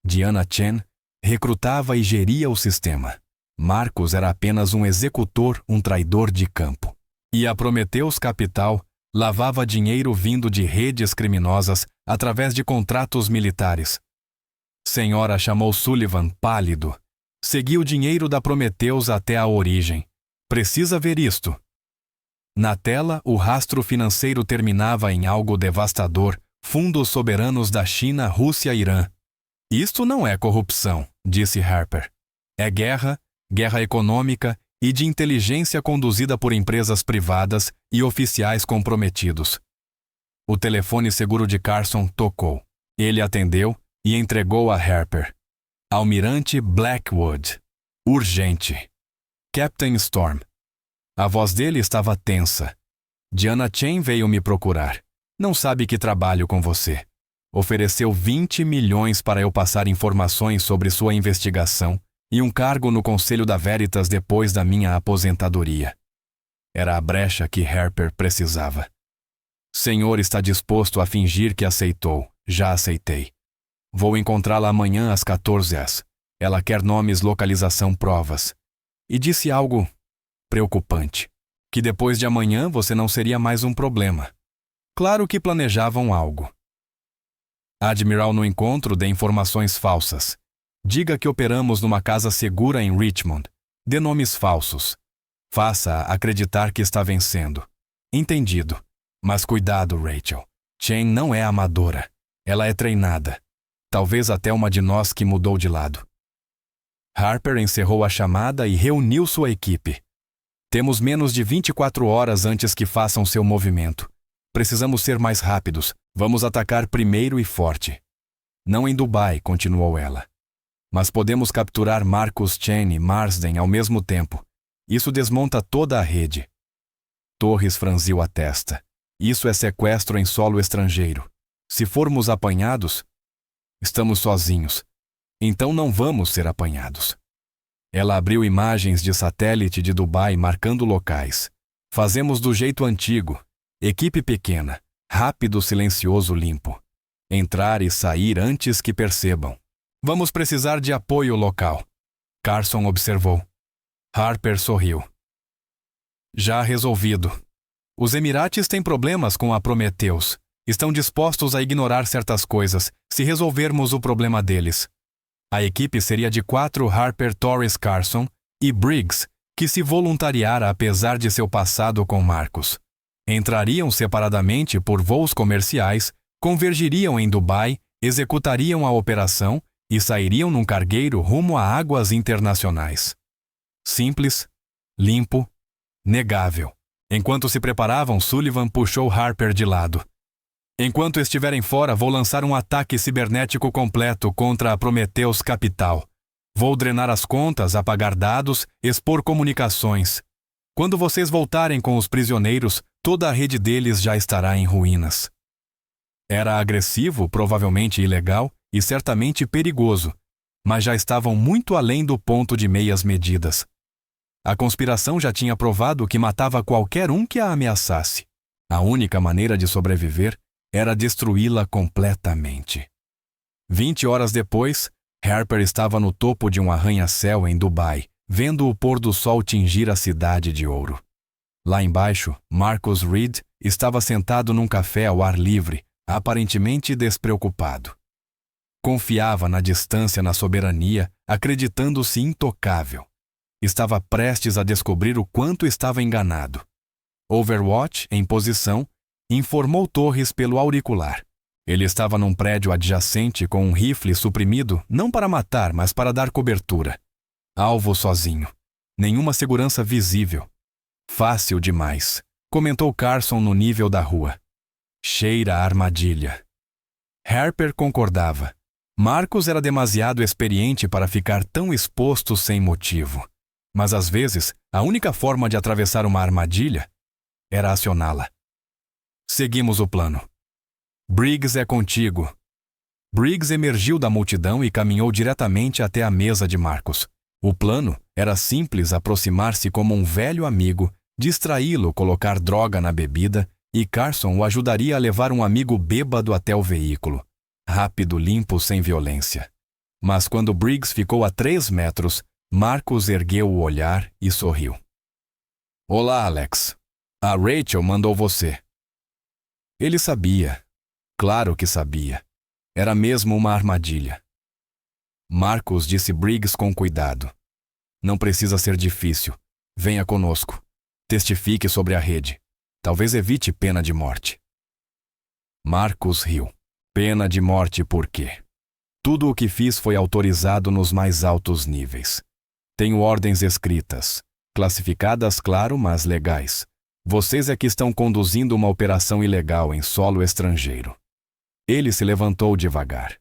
Diana Chen recrutava e geria o sistema. Marcos era apenas um executor, um traidor de campo. E a Prometheus Capital lavava dinheiro vindo de redes criminosas através de contratos militares. Senhora, chamou Sullivan, pálido. Seguiu o dinheiro da Prometheus até a origem. Precisa ver isto. Na tela, o rastro financeiro terminava em algo devastador: fundos soberanos da China, Rússia e Irã. Isto não é corrupção, disse Harper. É guerra, guerra econômica e de inteligência conduzida por empresas privadas e oficiais comprometidos. O telefone seguro de Carson tocou. Ele atendeu e entregou a Harper. Almirante Blackwood. Urgente. Captain Storm. A voz dele estava tensa. Diana Chen veio me procurar. Não sabe que trabalho com você. Ofereceu 20 milhões para eu passar informações sobre sua investigação e um cargo no Conselho da Veritas depois da minha aposentadoria. Era a brecha que Harper precisava. Senhor está disposto a fingir que aceitou. Já aceitei. Vou encontrá-la amanhã às 14h. Ela quer nomes, localização, provas. E disse algo preocupante. Que depois de amanhã você não seria mais um problema. Claro que planejavam algo. Admiral, no encontro, dê informações falsas. Diga que operamos numa casa segura em Richmond. Dê nomes falsos. Faça-a acreditar que está vencendo. Entendido. Mas cuidado, Rachel. Chen não é amadora. Ela é treinada. Talvez até uma de nós que mudou de lado. Harper encerrou a chamada e reuniu sua equipe. Temos menos de 24 horas antes que façam seu movimento. Precisamos ser mais rápidos. Vamos atacar primeiro e forte. Não em Dubai, continuou ela. Mas podemos capturar Marcus Chen e Marsden ao mesmo tempo. Isso desmonta toda a rede. Torres franziu a testa. Isso é sequestro em solo estrangeiro. Se formos apanhados, estamos sozinhos. Então não vamos ser apanhados. Ela abriu imagens de satélite de Dubai marcando locais. Fazemos do jeito antigo. Equipe pequena. Rápido, silencioso, limpo. Entrar e sair antes que percebam. Vamos precisar de apoio local. Carson observou. Harper sorriu. Já resolvido. Os Emirates têm problemas com a Prometheus. Estão dispostos a ignorar certas coisas, se resolvermos o problema deles. A equipe seria de 4 Harper, Torres, Carson e Briggs, que se voluntariara apesar de seu passado com Marcus. Entrariam separadamente por voos comerciais, convergiriam em Dubai, executariam a operação e sairiam num cargueiro rumo a águas internacionais. Simples, limpo, negável. Enquanto se preparavam, Sullivan puxou Harper de lado. Enquanto estiverem fora, vou lançar um ataque cibernético completo contra a Prometheus Capital. Vou drenar as contas, apagar dados, expor comunicações. Quando vocês voltarem com os prisioneiros, toda a rede deles já estará em ruínas. Era agressivo, provavelmente ilegal e certamente perigoso, mas já estavam muito além do ponto de meias medidas. A conspiração já tinha provado que matava qualquer um que a ameaçasse. A única maneira de sobreviver era destruí-la completamente. 20 horas depois, Harper estava no topo de um arranha-céu em Dubai, vendo o pôr do sol tingir a cidade de ouro. Lá embaixo, Marcus Reed estava sentado num café ao ar livre, aparentemente despreocupado. Confiava na distância, na soberania, acreditando-se intocável. Estava prestes a descobrir o quanto estava enganado. Overwatch, em posição, informou Torres pelo auricular. Ele estava num prédio adjacente com um rifle suprimido, não para matar, mas para dar cobertura. Alvo sozinho. Nenhuma segurança visível. Fácil demais, comentou Carson no nível da rua. Cheira a armadilha. Harper concordava. Marcus era demasiado experiente para ficar tão exposto sem motivo. Mas às vezes, a única forma de atravessar uma armadilha era acioná-la. Seguimos o plano. Briggs é contigo. Briggs emergiu da multidão e caminhou diretamente até a mesa de Marcus. O plano era simples: aproximar-se como um velho amigo, distraí-lo, colocar droga na bebida e Carson o ajudaria a levar um amigo bêbado até o veículo. Rápido, limpo, sem violência. Mas quando Briggs ficou a 3 metros, Marcus ergueu o olhar e sorriu. Olá, Alex. A Rachel mandou você. Ele sabia. Claro que sabia. Era mesmo uma armadilha. Marcus, disse Briggs com cuidado. Não precisa ser difícil. Venha conosco. Testifique sobre a rede. Talvez evite pena de morte. Marcus riu. Pena de morte por quê? Tudo o que fiz foi autorizado nos mais altos níveis. Tenho ordens escritas, classificadas, claro, mas legais. Vocês é que estão conduzindo uma operação ilegal em solo estrangeiro. Ele se levantou devagar.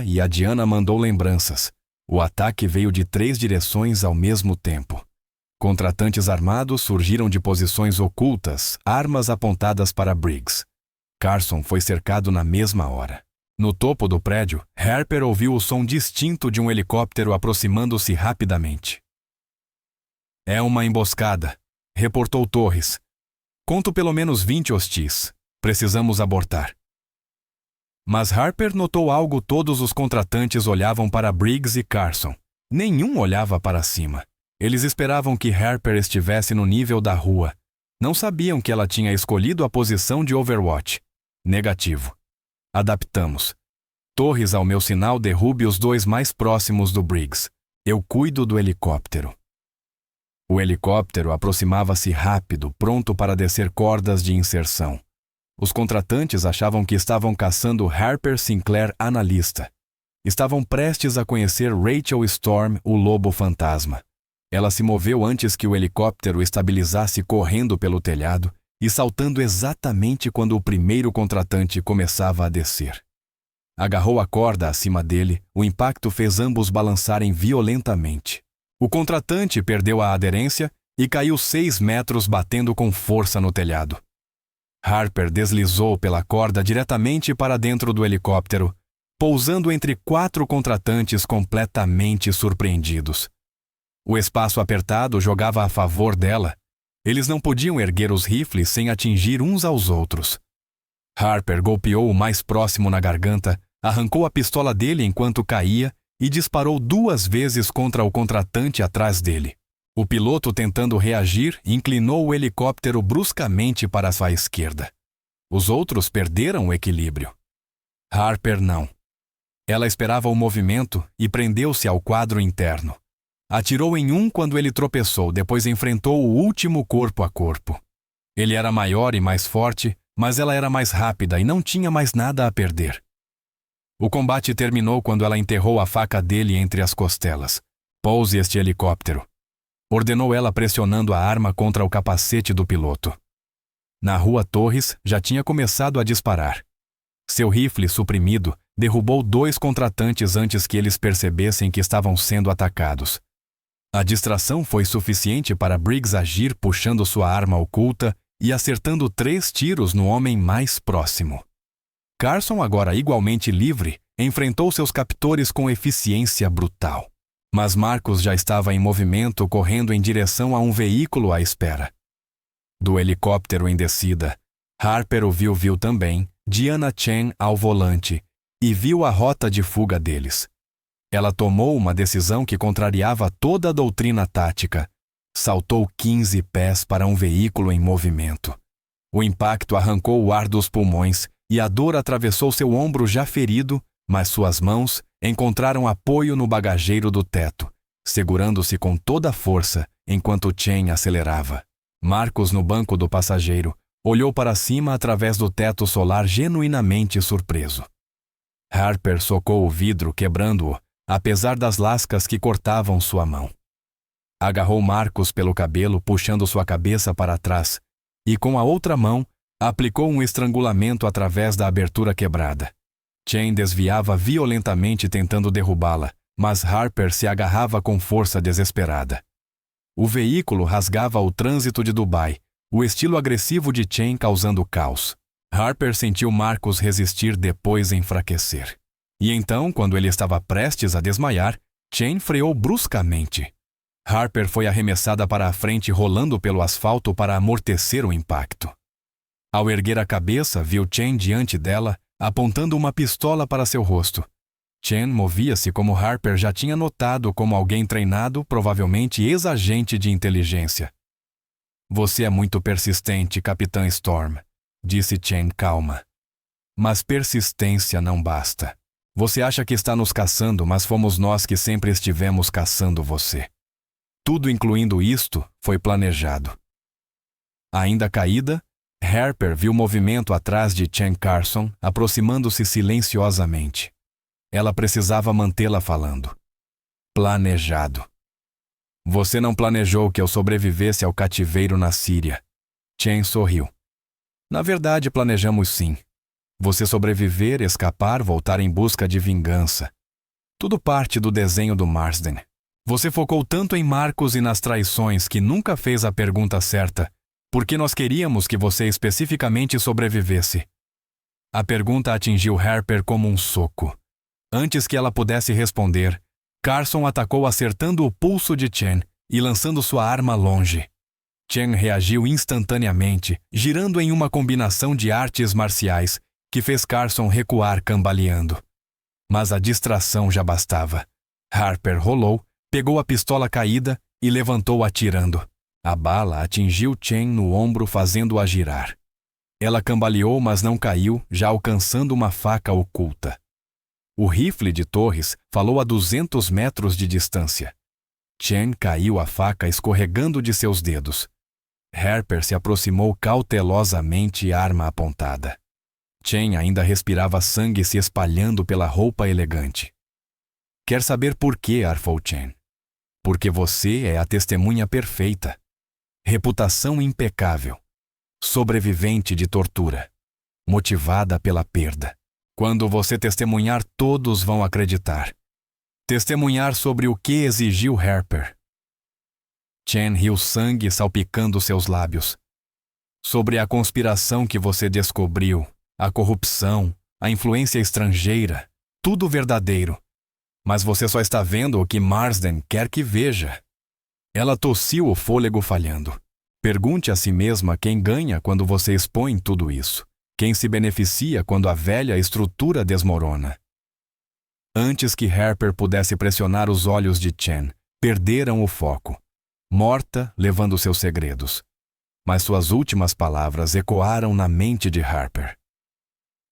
E a Diana mandou lembranças. O ataque veio de 3 direções ao mesmo tempo. Contratantes armados surgiram de posições ocultas, armas apontadas para Briggs. Carson foi cercado na mesma hora. No topo do prédio, Harper ouviu o som distinto de um helicóptero aproximando-se rapidamente. É uma emboscada, reportou Torres. Conto pelo menos 20 hostis. Precisamos abortar. Mas Harper notou algo: todos os contratantes olhavam para Briggs e Carson. Nenhum olhava para cima. Eles esperavam que Harper estivesse no nível da rua. Não sabiam que ela tinha escolhido a posição de Overwatch. Negativo. Adaptamos. Torres, ao meu sinal, derrube os 2 mais próximos do Briggs. Eu cuido do helicóptero. O helicóptero aproximava-se rápido, pronto para descer cordas de inserção. Os contratantes achavam que estavam caçando Harper Sinclair, analista. Estavam prestes a conhecer Rachel Storm, o lobo fantasma. Ela se moveu antes que o helicóptero estabilizasse, correndo pelo telhado e saltando exatamente quando o primeiro contratante começava a descer. Agarrou a corda acima dele, o impacto fez ambos balançarem violentamente. O contratante perdeu a aderência e caiu 6 metros, batendo com força no telhado. Harper deslizou pela corda diretamente para dentro do helicóptero, pousando entre 4 contratantes completamente surpreendidos. O espaço apertado jogava a favor dela. Eles não podiam erguer os rifles sem atingir uns aos outros. Harper golpeou o mais próximo na garganta, arrancou a pistola dele enquanto caía e disparou 2 vezes contra o contratante atrás dele. O piloto, tentando reagir, inclinou o helicóptero bruscamente para a esquerda. Os outros perderam o equilíbrio. Harper não. Ela esperava o movimento e prendeu-se ao quadro interno. Atirou em um quando ele tropeçou, depois enfrentou o último corpo a corpo. Ele era maior e mais forte, mas ela era mais rápida e não tinha mais nada a perder. O combate terminou quando ela enterrou a faca dele entre as costelas. Pouse este helicóptero, ordenou ela, pressionando a arma contra o capacete do piloto. Na rua, Torres já tinha começado a disparar. Seu rifle, suprimido, derrubou 2 contratantes antes que eles percebessem que estavam sendo atacados. A distração foi suficiente para Briggs agir, puxando sua arma oculta e acertando 3 tiros no homem mais próximo. Carson, agora igualmente livre, enfrentou seus captores com eficiência brutal. Mas Marcus já estava em movimento, correndo em direção a um veículo à espera. Do helicóptero em descida, Harper viu também Diana Chen ao volante e viu a rota de fuga deles. Ela tomou uma decisão que contrariava toda a doutrina tática. Saltou 15 pés para um veículo em movimento. O impacto arrancou o ar dos pulmões e a dor atravessou seu ombro já ferido, mas suas mãos encontraram apoio no bagageiro do teto, segurando-se com toda a força enquanto Chen acelerava. Marcus, no banco do passageiro, olhou para cima através do teto solar, genuinamente surpreso. Harper socou o vidro, quebrando-o, apesar das lascas que cortavam sua mão. Agarrou Marcus pelo cabelo, puxando sua cabeça para trás, e com a outra mão aplicou um estrangulamento através da abertura quebrada. Chen desviava violentamente tentando derrubá-la, mas Harper se agarrava com força desesperada. O veículo rasgava o trânsito de Dubai, o estilo agressivo de Chen causando caos. Harper sentiu Marcus resistir, depois enfraquecer. E então, quando ele estava prestes a desmaiar, Chen freou bruscamente. Harper foi arremessada para a frente, rolando pelo asfalto para amortecer o impacto. Ao erguer a cabeça, viu Chen diante dela, apontando uma pistola para seu rosto. Chen movia-se como Harper já tinha notado, como alguém treinado, provavelmente ex-agente de inteligência. "Você é muito persistente, Capitã Storm", disse Chen calma. "Mas persistência não basta. Você acha que está nos caçando, mas fomos nós que sempre estivemos caçando você. Tudo, incluindo isto, foi planejado." Ainda caída, Harper viu movimento atrás de Chen. Carson aproximando-se silenciosamente. Ela precisava mantê-la falando. Planejado. Você não planejou que eu sobrevivesse ao cativeiro na Síria. Chen sorriu. Na verdade, planejamos sim. Você sobreviver, escapar, voltar em busca de vingança. Tudo parte do desenho do Marsden. Você focou tanto em Marcos e nas traições que nunca fez a pergunta certa. Por que nós queríamos que você especificamente sobrevivesse? A pergunta atingiu Harper como um soco. Antes que ela pudesse responder, Carson atacou acertando o pulso de Chen e lançando sua arma longe. Chen reagiu instantaneamente, girando em uma combinação de artes marciais que fez Carson recuar cambaleando. Mas a distração já bastava. Harper rolou, pegou a pistola caída e levantou atirando. A bala atingiu Chen no ombro, fazendo-a girar. Ela cambaleou, mas não caiu, já alcançando uma faca oculta. O rifle de Torres falou a 200 metros de distância. Chen caiu a faca escorregando de seus dedos. Harper se aproximou cautelosamente, arma apontada. Chen ainda respirava sangue se espalhando pela roupa elegante. Quer saber por quê, arfou Chen? Porque você é a testemunha perfeita. Reputação impecável. Sobrevivente de tortura. Motivada pela perda. Quando você testemunhar, todos vão acreditar. Testemunhar sobre o que exigiu Harper. Chen riu, sangue salpicando seus lábios. Sobre a conspiração que você descobriu, a corrupção, a influência estrangeira, tudo verdadeiro. Mas você só está vendo o que Marsden quer que veja. Ela tossiu, o fôlego falhando. Pergunte a si mesma quem ganha quando você expõe tudo isso. Quem se beneficia quando a velha estrutura desmorona. Antes que Harper pudesse pressionar os olhos de Chen, perderam o foco. Morta, levando seus segredos. Mas suas últimas palavras ecoaram na mente de Harper.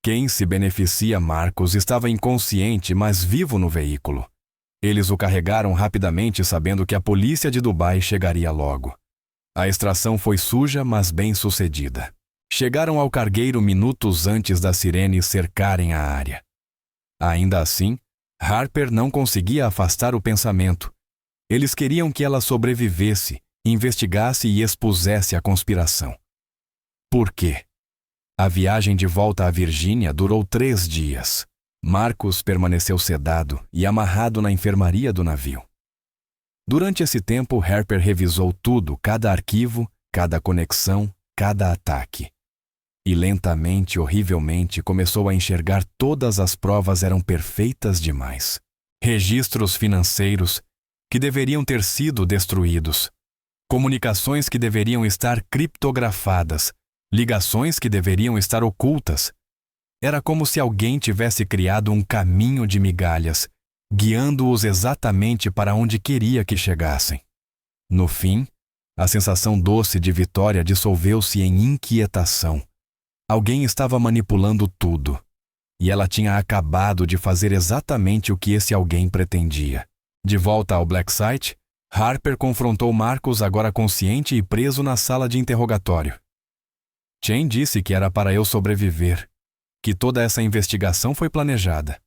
Quem se beneficia, Marcos, estava inconsciente, mas vivo no veículo. Eles o carregaram rapidamente, sabendo que a polícia de Dubai chegaria logo. A extração foi suja, mas bem-sucedida. Chegaram ao cargueiro minutos antes das sirenes cercarem a área. Ainda assim, Harper não conseguia afastar o pensamento. Eles queriam que ela sobrevivesse, investigasse e expusesse a conspiração. Por quê? A viagem de volta à Virgínia durou 3 dias. Marcos permaneceu sedado e amarrado na enfermaria do navio. Durante esse tempo, Harper revisou tudo, cada arquivo, cada conexão, cada ataque. E lentamente, horrivelmente, começou a enxergar todas as provas eram perfeitas demais. Registros financeiros que deveriam ter sido destruídos. Comunicações que deveriam estar criptografadas. Ligações que deveriam estar ocultas. Era como se alguém tivesse criado um caminho de migalhas, guiando-os exatamente para onde queria que chegassem. No fim, a sensação doce de vitória dissolveu-se em inquietação. Alguém estava manipulando tudo, e ela tinha acabado de fazer exatamente o que esse alguém pretendia. De volta ao Black Site, Harper confrontou Marcos, agora consciente e preso na sala de interrogatório. Chen disse que era para eu sobreviver, que toda essa investigação foi planejada.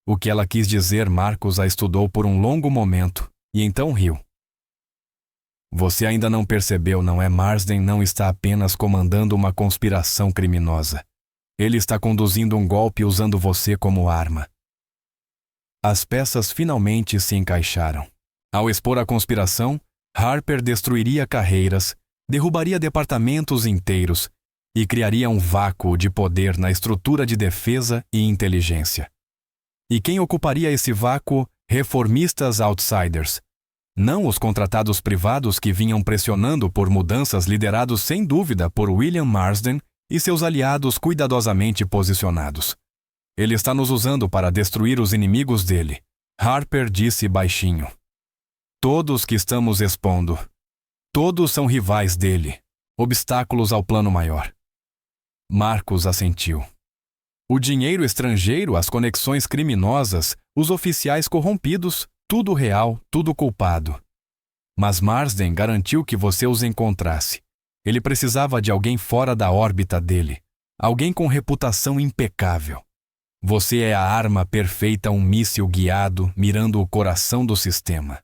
O que ela quis dizer, Marcos a estudou por um longo momento, e então riu. Você ainda não percebeu, não é? Marsden não está apenas comandando uma conspiração criminosa. Ele está conduzindo um golpe usando você como arma. As peças finalmente se encaixaram. Ao expor a conspiração, Harper destruiria carreiras, derrubaria departamentos inteiros e criaria um vácuo de poder na estrutura de defesa e inteligência. E quem ocuparia esse vácuo? Reformistas outsiders. Não os contratados privados que vinham pressionando por mudanças, liderados sem dúvida por William Marsden e seus aliados cuidadosamente posicionados. Ele está nos usando para destruir os inimigos dele, Harper disse baixinho. Todos que estamos expondo. Todos são rivais dele, obstáculos ao plano maior. Marcos assentiu. O dinheiro estrangeiro, as conexões criminosas, os oficiais corrompidos, tudo real, tudo culpado. Mas Marsden garantiu que você os encontrasse. Ele precisava de alguém fora da órbita dele. Alguém com reputação impecável. Você é a arma perfeita, um míssil guiado, mirando o coração do sistema.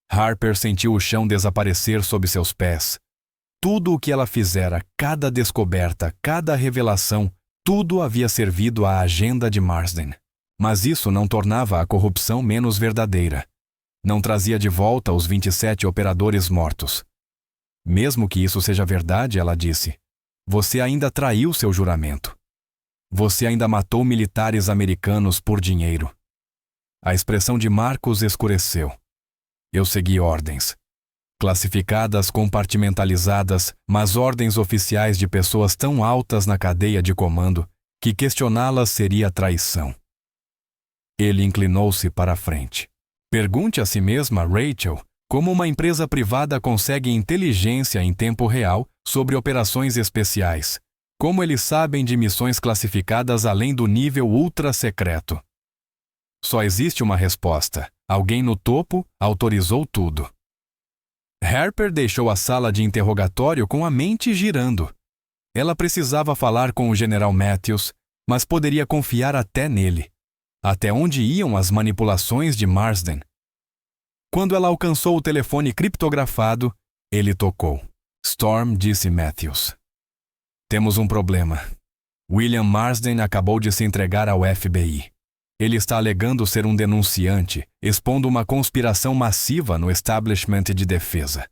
Harper sentiu o chão desaparecer sob seus pés. Tudo o que ela fizera, cada descoberta, cada revelação, tudo havia servido à agenda de Marsden. Mas isso não tornava a corrupção menos verdadeira. Não trazia de volta os 27 operadores mortos. Mesmo que isso seja verdade, ela disse, você ainda traiu seu juramento. Você ainda matou militares americanos por dinheiro. A expressão de Marcus escureceu. Eu segui ordens. Classificadas, compartimentalizadas, mas ordens oficiais de pessoas tão altas na cadeia de comando que questioná-las seria traição. Ele inclinou-se para a frente. Pergunte a si mesma, Rachel, como uma empresa privada consegue inteligência em tempo real sobre operações especiais. Como eles sabem de missões classificadas além do nível ultra-secreto? Só existe uma resposta. Alguém no topo autorizou tudo. Harper deixou a sala de interrogatório com a mente girando. Ela precisava falar com o General Matthews, mas poderia confiar até nele. Até onde iam as manipulações de Marsden? Quando ela alcançou o telefone criptografado, ele tocou. Storm, disse Matthews. Temos um problema. William Marsden acabou de se entregar ao FBI. Ele está alegando ser um denunciante, expondo uma conspiração massiva no establishment de defesa.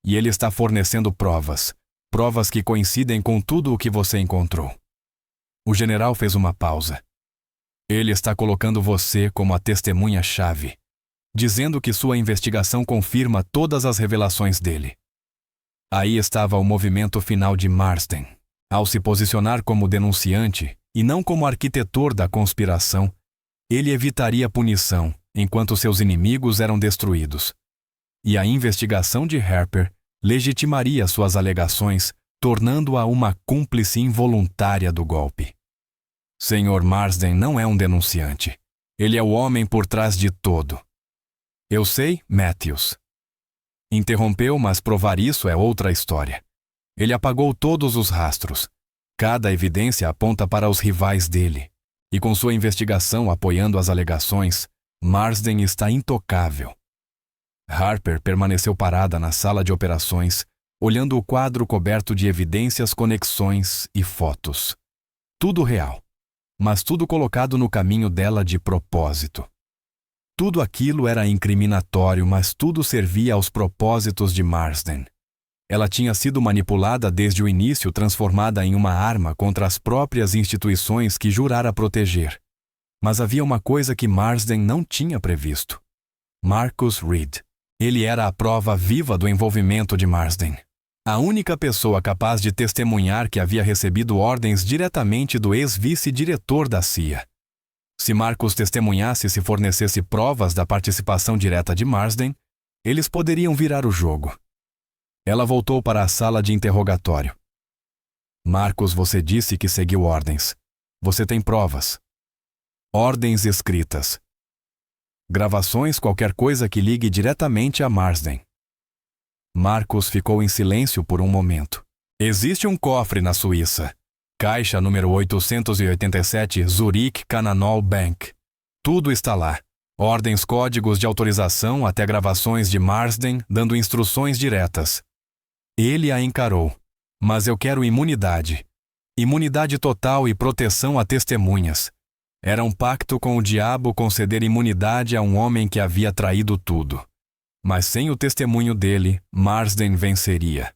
E ele está fornecendo provas que coincidem com tudo o que você encontrou. O general fez uma pausa. Ele está colocando você como a testemunha-chave, dizendo que sua investigação confirma todas as revelações dele. Aí estava o movimento final de Marsden. Ao se posicionar como denunciante e não como arquitetor da conspiração, ele evitaria punição, enquanto seus inimigos eram destruídos. E a investigação de Harper legitimaria suas alegações, tornando-a uma cúmplice involuntária do golpe. Sr. Marsden não é um denunciante. Ele é o homem por trás de todo. Eu sei, Matthews. Interrompeu, mas provar isso é outra história. Ele apagou todos os rastros. Cada evidência aponta para os rivais dele. E com sua investigação apoiando as alegações, Marsden está intocável. Harper permaneceu parada na sala de operações, olhando o quadro coberto de evidências, conexões e fotos. Tudo real, mas tudo colocado no caminho dela de propósito. Tudo aquilo era incriminatório, mas tudo servia aos propósitos de Marsden. Ela tinha sido manipulada desde o início, transformada em uma arma contra as próprias instituições que jurara proteger. Mas havia uma coisa que Marsden não tinha previsto. Marcus Reed. Ele era a prova viva do envolvimento de Marsden. A única pessoa capaz de testemunhar que havia recebido ordens diretamente do ex-vice-diretor da CIA. Se Marcus testemunhasse se fornecesse provas da participação direta de Marsden, eles poderiam virar o jogo. Ela voltou para a sala de interrogatório. Marcus, você disse que seguiu ordens. Você tem provas. Ordens escritas. Gravações, qualquer coisa que ligue diretamente a Marsden. Marcus ficou em silêncio por um momento. Existe um cofre na Suíça. Caixa número 887, Zurich Cananol Bank. Tudo está lá. Ordens, códigos de autorização até gravações de Marsden dando instruções diretas. Ele a encarou. Mas eu quero imunidade. Imunidade total e proteção a testemunhas. Era um pacto com o diabo conceder imunidade a um homem que havia traído tudo. Mas sem o testemunho dele, Marsden venceria.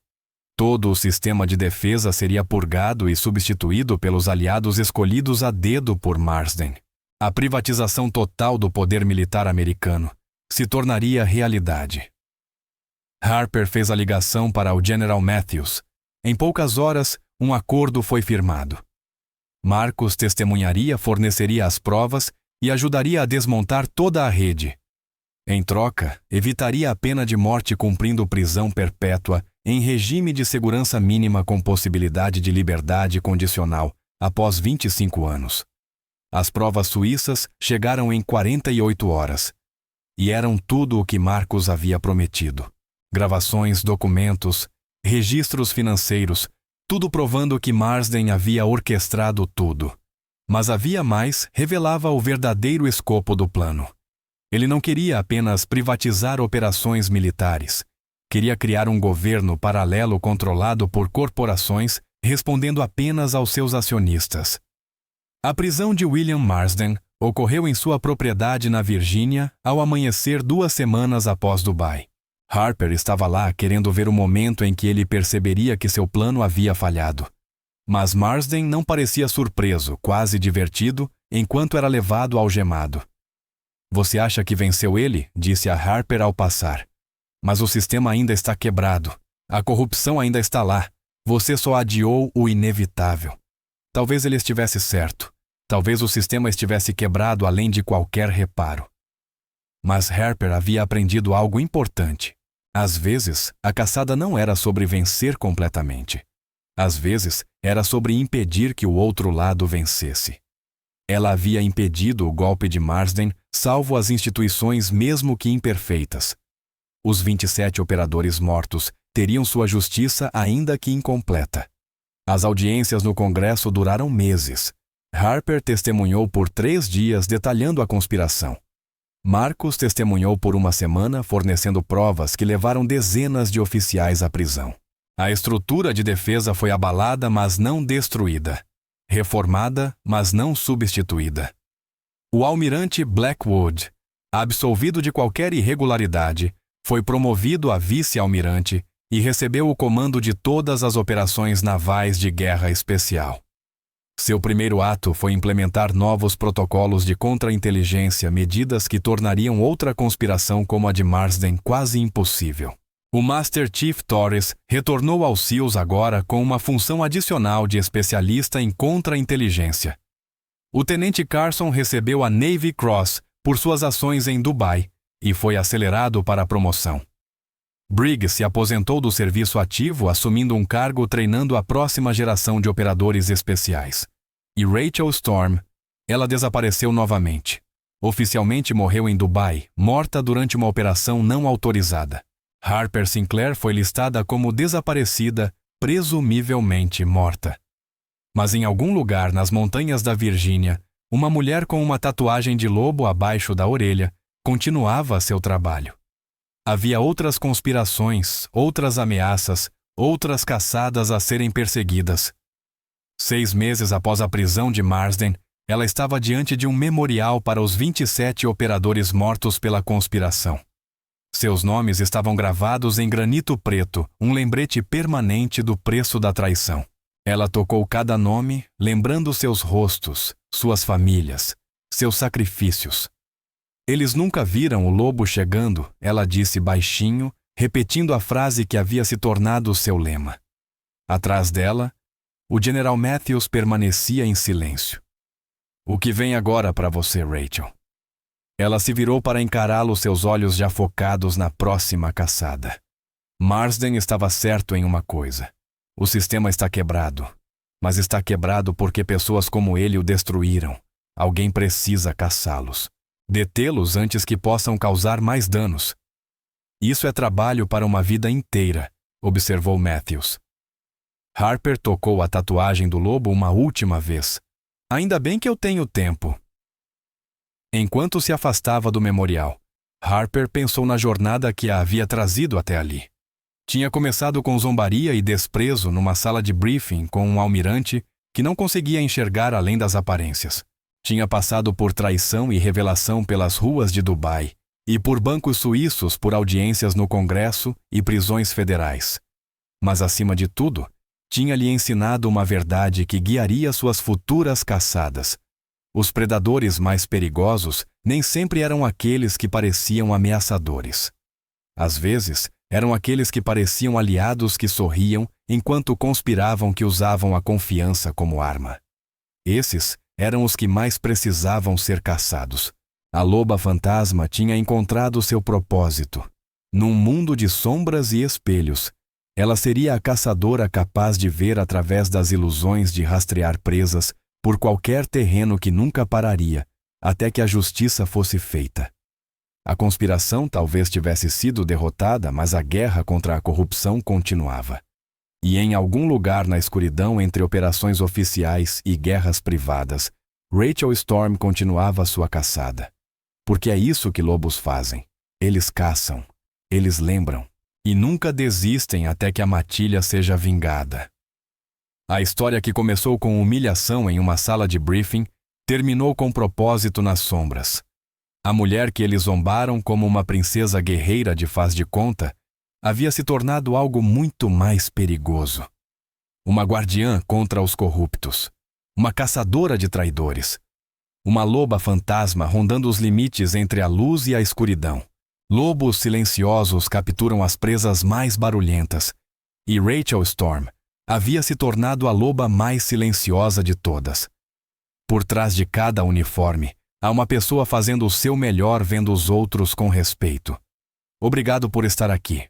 Todo o sistema de defesa seria purgado e substituído pelos aliados escolhidos a dedo por Marsden. A privatização total do poder militar americano se tornaria realidade. Harper fez a ligação para o General Matthews. Em poucas horas, um acordo foi firmado. Marcus testemunharia, forneceria as provas e ajudaria a desmontar toda a rede. Em troca, evitaria a pena de morte cumprindo prisão perpétua em regime de segurança mínima com possibilidade de liberdade condicional após 25 anos. As provas suíças chegaram em 48 horas. E eram tudo o que Marcus havia prometido. Gravações, documentos, registros financeiros, tudo provando que Marsden havia orquestrado tudo. Mas havia mais, revelava o verdadeiro escopo do plano. Ele não queria apenas privatizar operações militares. Queria criar um governo paralelo controlado por corporações, respondendo apenas aos seus acionistas. A prisão de William Marsden ocorreu em sua propriedade na Virgínia ao amanhecer 2 semanas após Dubai. Harper estava lá querendo ver o momento em que ele perceberia que seu plano havia falhado. Mas Marsden não parecia surpreso, quase divertido, enquanto era levado algemado. Você acha que venceu ele? Disse a Harper ao passar. Mas o sistema ainda está quebrado. A corrupção ainda está lá. Você só adiou o inevitável. Talvez ele estivesse certo. Talvez o sistema estivesse quebrado além de qualquer reparo. Mas Harper havia aprendido algo importante. Às vezes, a caçada não era sobre vencer completamente. Às vezes, era sobre impedir que o outro lado vencesse. Ela havia impedido o golpe de Marsden, salvo as instituições mesmo que imperfeitas. Os 27 operadores mortos teriam sua justiça ainda que incompleta. As audiências no Congresso duraram meses. Harper testemunhou por 3 dias detalhando a conspiração. Marcus testemunhou por 1 semana, fornecendo provas que levaram dezenas de oficiais à prisão. A estrutura de defesa foi abalada, mas não destruída. Reformada, mas não substituída. O almirante Blackwood, absolvido de qualquer irregularidade, foi promovido a vice-almirante e recebeu o comando de todas as operações navais de guerra especial. Seu primeiro ato foi implementar novos protocolos de contra-inteligência, medidas que tornariam outra conspiração como a de Marsden quase impossível. O Master Chief Torres retornou aos SEALs agora com uma função adicional de especialista em contra-inteligência. O tenente Carson recebeu a Navy Cross por suas ações em Dubai e foi acelerado para a promoção. Briggs se aposentou do serviço ativo, assumindo um cargo treinando a próxima geração de operadores especiais. E Rachel Storm, ela desapareceu novamente. Oficialmente morreu em Dubai, morta durante uma operação não autorizada. Harper Sinclair foi listada como desaparecida, presumivelmente morta. Mas em algum lugar nas montanhas da Virgínia, uma mulher com uma tatuagem de lobo abaixo da orelha continuava seu trabalho. Havia outras conspirações, outras ameaças, outras caçadas a serem perseguidas. 6 meses após a prisão de Marsden, ela estava diante de um memorial para os 27 operadores mortos pela conspiração. Seus nomes estavam gravados em granito preto, um lembrete permanente do preço da traição. Ela tocou cada nome, lembrando seus rostos, suas famílias, seus sacrifícios. Eles nunca viram o lobo chegando, ela disse baixinho, repetindo a frase que havia se tornado seu lema. Atrás dela, o General Matthews permanecia em silêncio. O que vem agora para você, Rachel? Ela se virou para encará-lo, seus olhos já focados na próxima caçada. Marsden estava certo em uma coisa. O sistema está quebrado. Mas está quebrado porque pessoas como ele o destruíram. Alguém precisa caçá-los. Detê-los antes que possam causar mais danos. Isso é trabalho para uma vida inteira, observou Matthews. Harper tocou a tatuagem do lobo uma última vez. Ainda bem que eu tenho tempo. Enquanto se afastava do memorial, Harper pensou na jornada que a havia trazido até ali. Tinha começado com zombaria e desprezo numa sala de briefing com um almirante que não conseguia enxergar além das aparências. Tinha passado por traição e revelação pelas ruas de Dubai e por bancos suíços por audiências no Congresso e prisões federais. Mas, acima de tudo, tinha-lhe ensinado uma verdade que guiaria suas futuras caçadas. Os predadores mais perigosos nem sempre eram aqueles que pareciam ameaçadores. Às vezes, eram aqueles que pareciam aliados que sorriam enquanto conspiravam que usavam a confiança como arma. Esses eram os que mais precisavam ser caçados. A loba fantasma tinha encontrado seu propósito. Num mundo de sombras e espelhos, ela seria a caçadora capaz de ver através das ilusões de rastrear presas por qualquer terreno que nunca pararia, até que a justiça fosse feita. A conspiração talvez tivesse sido derrotada, mas a guerra contra a corrupção continuava. E em algum lugar na escuridão entre operações oficiais e guerras privadas, Rachel Storm continuava sua caçada. Porque é isso que lobos fazem. Eles caçam, eles lembram, e nunca desistem até que a matilha seja vingada. A história que começou com humilhação em uma sala de briefing terminou com propósito nas sombras. A mulher que eles zombaram como uma princesa guerreira de faz de conta havia se tornado algo muito mais perigoso. Uma guardiã contra os corruptos. Uma caçadora de traidores. Uma loba fantasma rondando os limites entre a luz e a escuridão. Lobos silenciosos capturam as presas mais barulhentas. E Rachel Storm havia se tornado a loba mais silenciosa de todas. Por trás de cada uniforme, há uma pessoa fazendo o seu melhor vendo os outros com respeito. Obrigado por estar aqui.